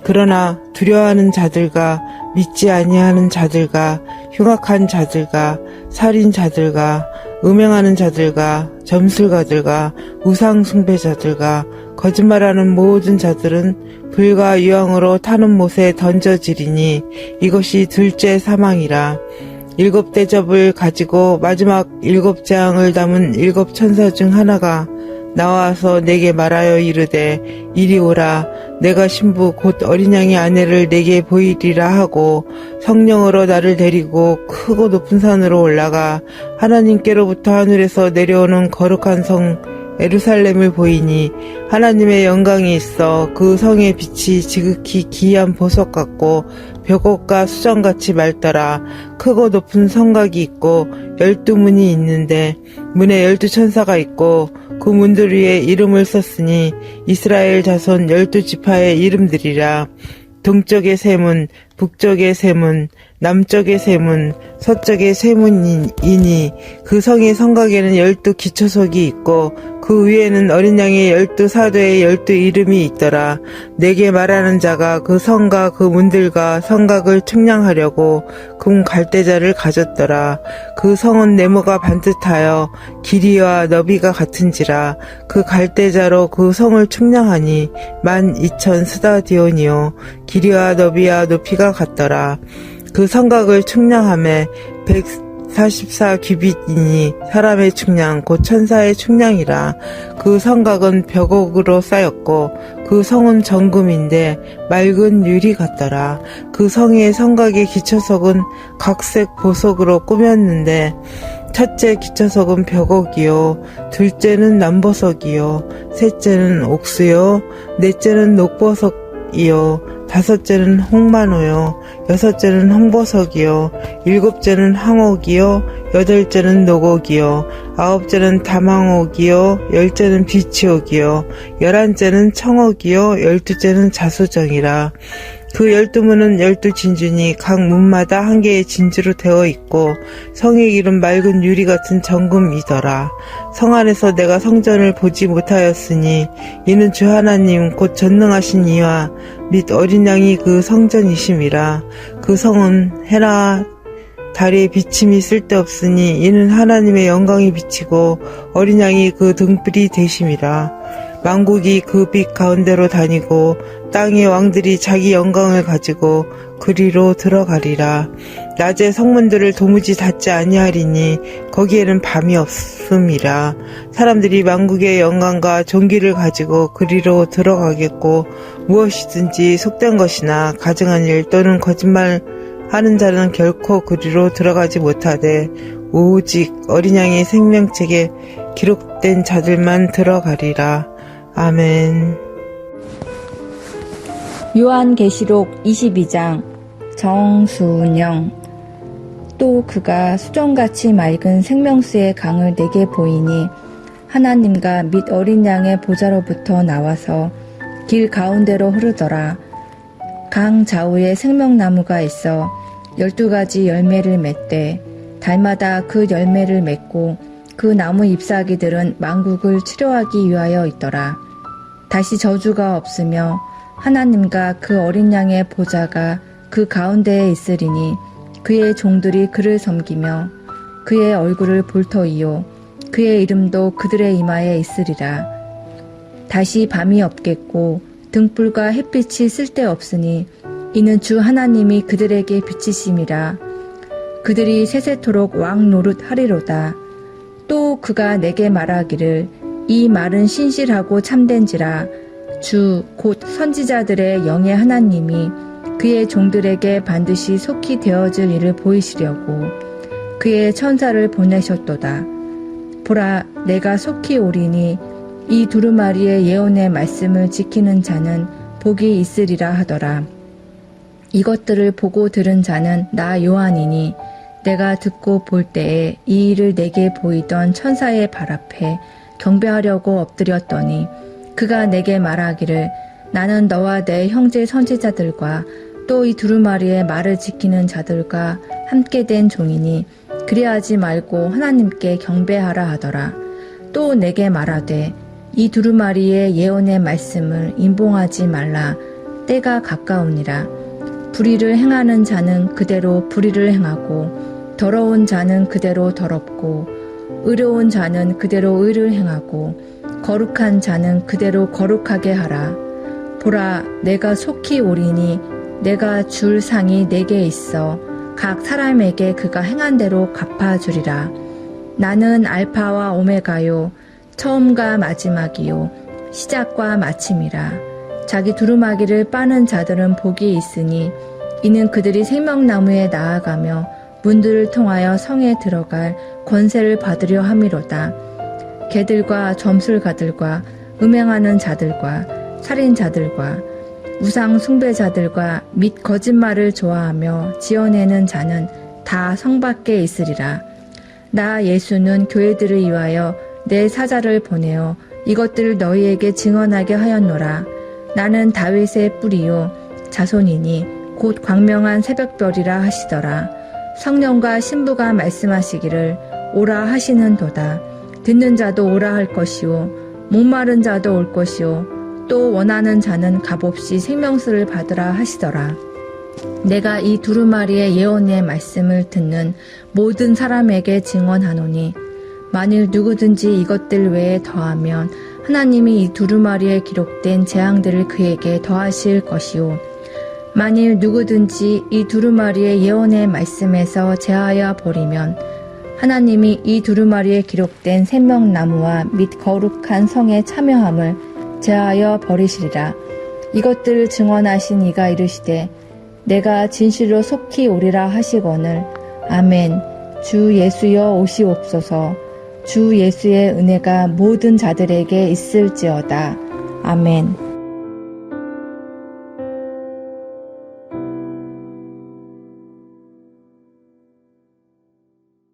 그러나 두려워하는 자들과 믿지 아니하는 자들과 흉악한 자들과 살인자들과 음행하는 자들과 점술가들과 우상 숭배자들과 거짓말하는 모든 자들은 불과 유황으로 타는 못에 던져지리니 이것이 둘째 사망이라. 7 대접을 가지고 마지막 7 재앙을 담은 7 천사 중 하나가 나와서 내게 말하여 이르되 이리 오라. 내가 신부 곧 어린 양의 아내를 내게 보이리라 하고 성령으로 나를 데리고 크고 높은 산으로 올라가 하나님께로부터 하늘에서 내려오는 거룩한 성 예루살렘을 보이니 하나님의 영광이 있어 그 성의 빛이 지극히 기이한 보석 같고 벽옥과 수정같이 맑더라. 크고 높은 성곽이 있고 12문이 있는데 문에 12천사가 있고 그 문들 위에 이름을 썼으니 이스라엘 자손 12지파의 이름들이라. 동쪽의 세 문, 북쪽의 세 문, 남쪽의 세 문, 서쪽의 세 문이니 그 성의 성곽에는 12 기초석이 있고 그 위에는 어린 양의 12 사도의 12 이름이 있더라. 내게 말하는 자가 그 성과 그 문들과 성곽을 측량하려고 금 갈대자를 가졌더라. 그 성은 네모가 반듯하여 길이와 너비가 같은지라. 그 갈대자로 그 성을 측량하니 12,000 스다디온이요 길이와 너비와 높이가 같더라. 그 성곽을 측량하매 144 규빗이니 사람의 측량 곧 천사의 측량이라. 그 성곽은 벽옥으로 쌓였고 그 성은 정금인데 맑은 유리 같더라. 그 성의 성곽의 기초석은 각색 보석으로 꾸몄는데 첫째 기초석은 벽옥이요 둘째는 남보석이요 셋째는 옥수요 넷째는 녹보석이요 다섯째는 홍만호요 여섯째는 홍보석이요 일곱째는 황옥이요 여덟째는 녹옥이요 아홉째는 담황옥이요 열째는 비치옥이요 11째는 청옥이요 12째는 자수정이라. 그 12문은 12진주니 각 문마다 한 개의 진주로 되어 있고 성의 이름 맑은 유리 같은 정금이더라. 성 안에서 내가 성전을 보지 못하였으니 이는 주 하나님 곧 전능하신 이와 및 어린 양이 그 성전이심이라. 그 성은 해나 달의 비침이 쓸데없으니 이는 하나님의 영광이 비치고 어린 양이 그 등불이 되심이라. 만국이 그 빛 가운데로 다니고 땅의 왕들이 자기 영광을 가지고 그리로 들어가리라. 낮에 성문들을 도무지 닫지 아니하리니 거기에는 밤이 없음이라. 사람들이 만국의 영광과 존귀를 가지고 그리로 들어가겠고 무엇이든지 속된 것이나 가증한 일 또는 거짓말 하는 자는 결코 그리로 들어가지 못하되 오직 어린 양의 생명책에 기록된 자들만 들어가리라. 아멘. 요한계시록 22장 정순영. 또 그가 수정같이 맑은 생명수의 강을 내게 보이니 하나님과 및 어린 양의 보좌로부터 나와서 길 가운데로 흐르더라. 강 좌우에 생명나무가 있어 12가지 열매를 맺되 달마다 그 열매를 맺고 그 나무 잎사귀들은 만국을 치료하기 위하여 있더라. 다시 저주가 없으며 하나님과 그 어린 양의 보좌가 그 가운데에 있으리니 그의 종들이 그를 섬기며 그의 얼굴을 볼 터이요 그의 이름도 그들의 이마에 있으리라. 다시 밤이 없겠고 등불과 햇빛이 쓸데없으니 이는 주 하나님이 그들에게 비치심이라. 그들이 세세토록 왕 노릇하리로다. 또 그가 내게 말하기를 이 말은 신실하고 참된지라. 주 곧 선지자들의 영의 하나님이 그의 종들에게 반드시 속히 되어질 일을 보이시려고 그의 천사를 보내셨도다. 보라, 내가 속히 오리니 이 두루마리의 예언의 말씀을 지키는 자는 복이 있으리라 하더라. 이것들을 보고 들은 자는 나 요한이니 내가 듣고 볼 때에 이 일을 내게 보이던 천사의 발 앞에 경배하려고 엎드렸더니 그가 내게 말하기를 나는 너와 내 형제 선지자들과 또 이 두루마리의 말을 지키는 자들과 함께 된 종이니 그리하지 말고 하나님께 경배하라 하더라. 또 내게 말하되 이 두루마리의 예언의 말씀을 임봉하지 말라. 때가 가까우니라. 불의를 행하는 자는 그대로 불의를 행하고 더러운 자는 그대로 더럽고 의로운 자는 그대로 의를 행하고 거룩한 자는 그대로 거룩하게 하라. 보라, 내가 속히 오리니 내가 줄 상이 내게 있어 각 사람에게 그가 행한 대로 갚아주리라. 나는 알파와 오메가요 처음과 마지막이요 시작과 마침이라. 자기 두루마기를 빠는 자들은 복이 있으니 이는 그들이 생명나무에 나아가며 문들을 통하여 성에 들어갈 권세를 받으려 함이로다. 개들과 점술가들과 음행하는 자들과 살인자들과 우상 숭배자들과 및 거짓말을 좋아하며 지어내는 자는 다 성 밖에 있으리라. 나 예수는 교회들을 위하여 내 사자를 보내어 이것들을 너희에게 증언하게 하였노라. 나는 다윗의 뿌리요 자손이니 곧 광명한 새벽별이라 하시더라. 성령과 신부가 말씀하시기를 오라 하시는도다. 듣는 자도 오라 할 것이요 목마른 자도 올 것이요 또 원하는 자는 값없이 생명수를 받으라 하시더라. 내가 이 두루마리의 예언의 말씀을 듣는 모든 사람에게 증언하노니 만일 누구든지 이것들 외에 더하면 하나님이 이 두루마리에 기록된 재앙들을 그에게 더하실 것이요 만일 누구든지 이 두루마리의 예언의 말씀에서 제하여 버리면 하나님이 이 두루마리에 기록된 생명나무와 및 거룩한 성에 참여함을 제하여 버리시리라. 이것들을 증언하신 이가 이르시되 내가 진실로 속히 오리라 하시거늘 아멘. 주 예수여 오시옵소서. 주 예수의 은혜가 모든 자들에게 있을지어다. 아멘.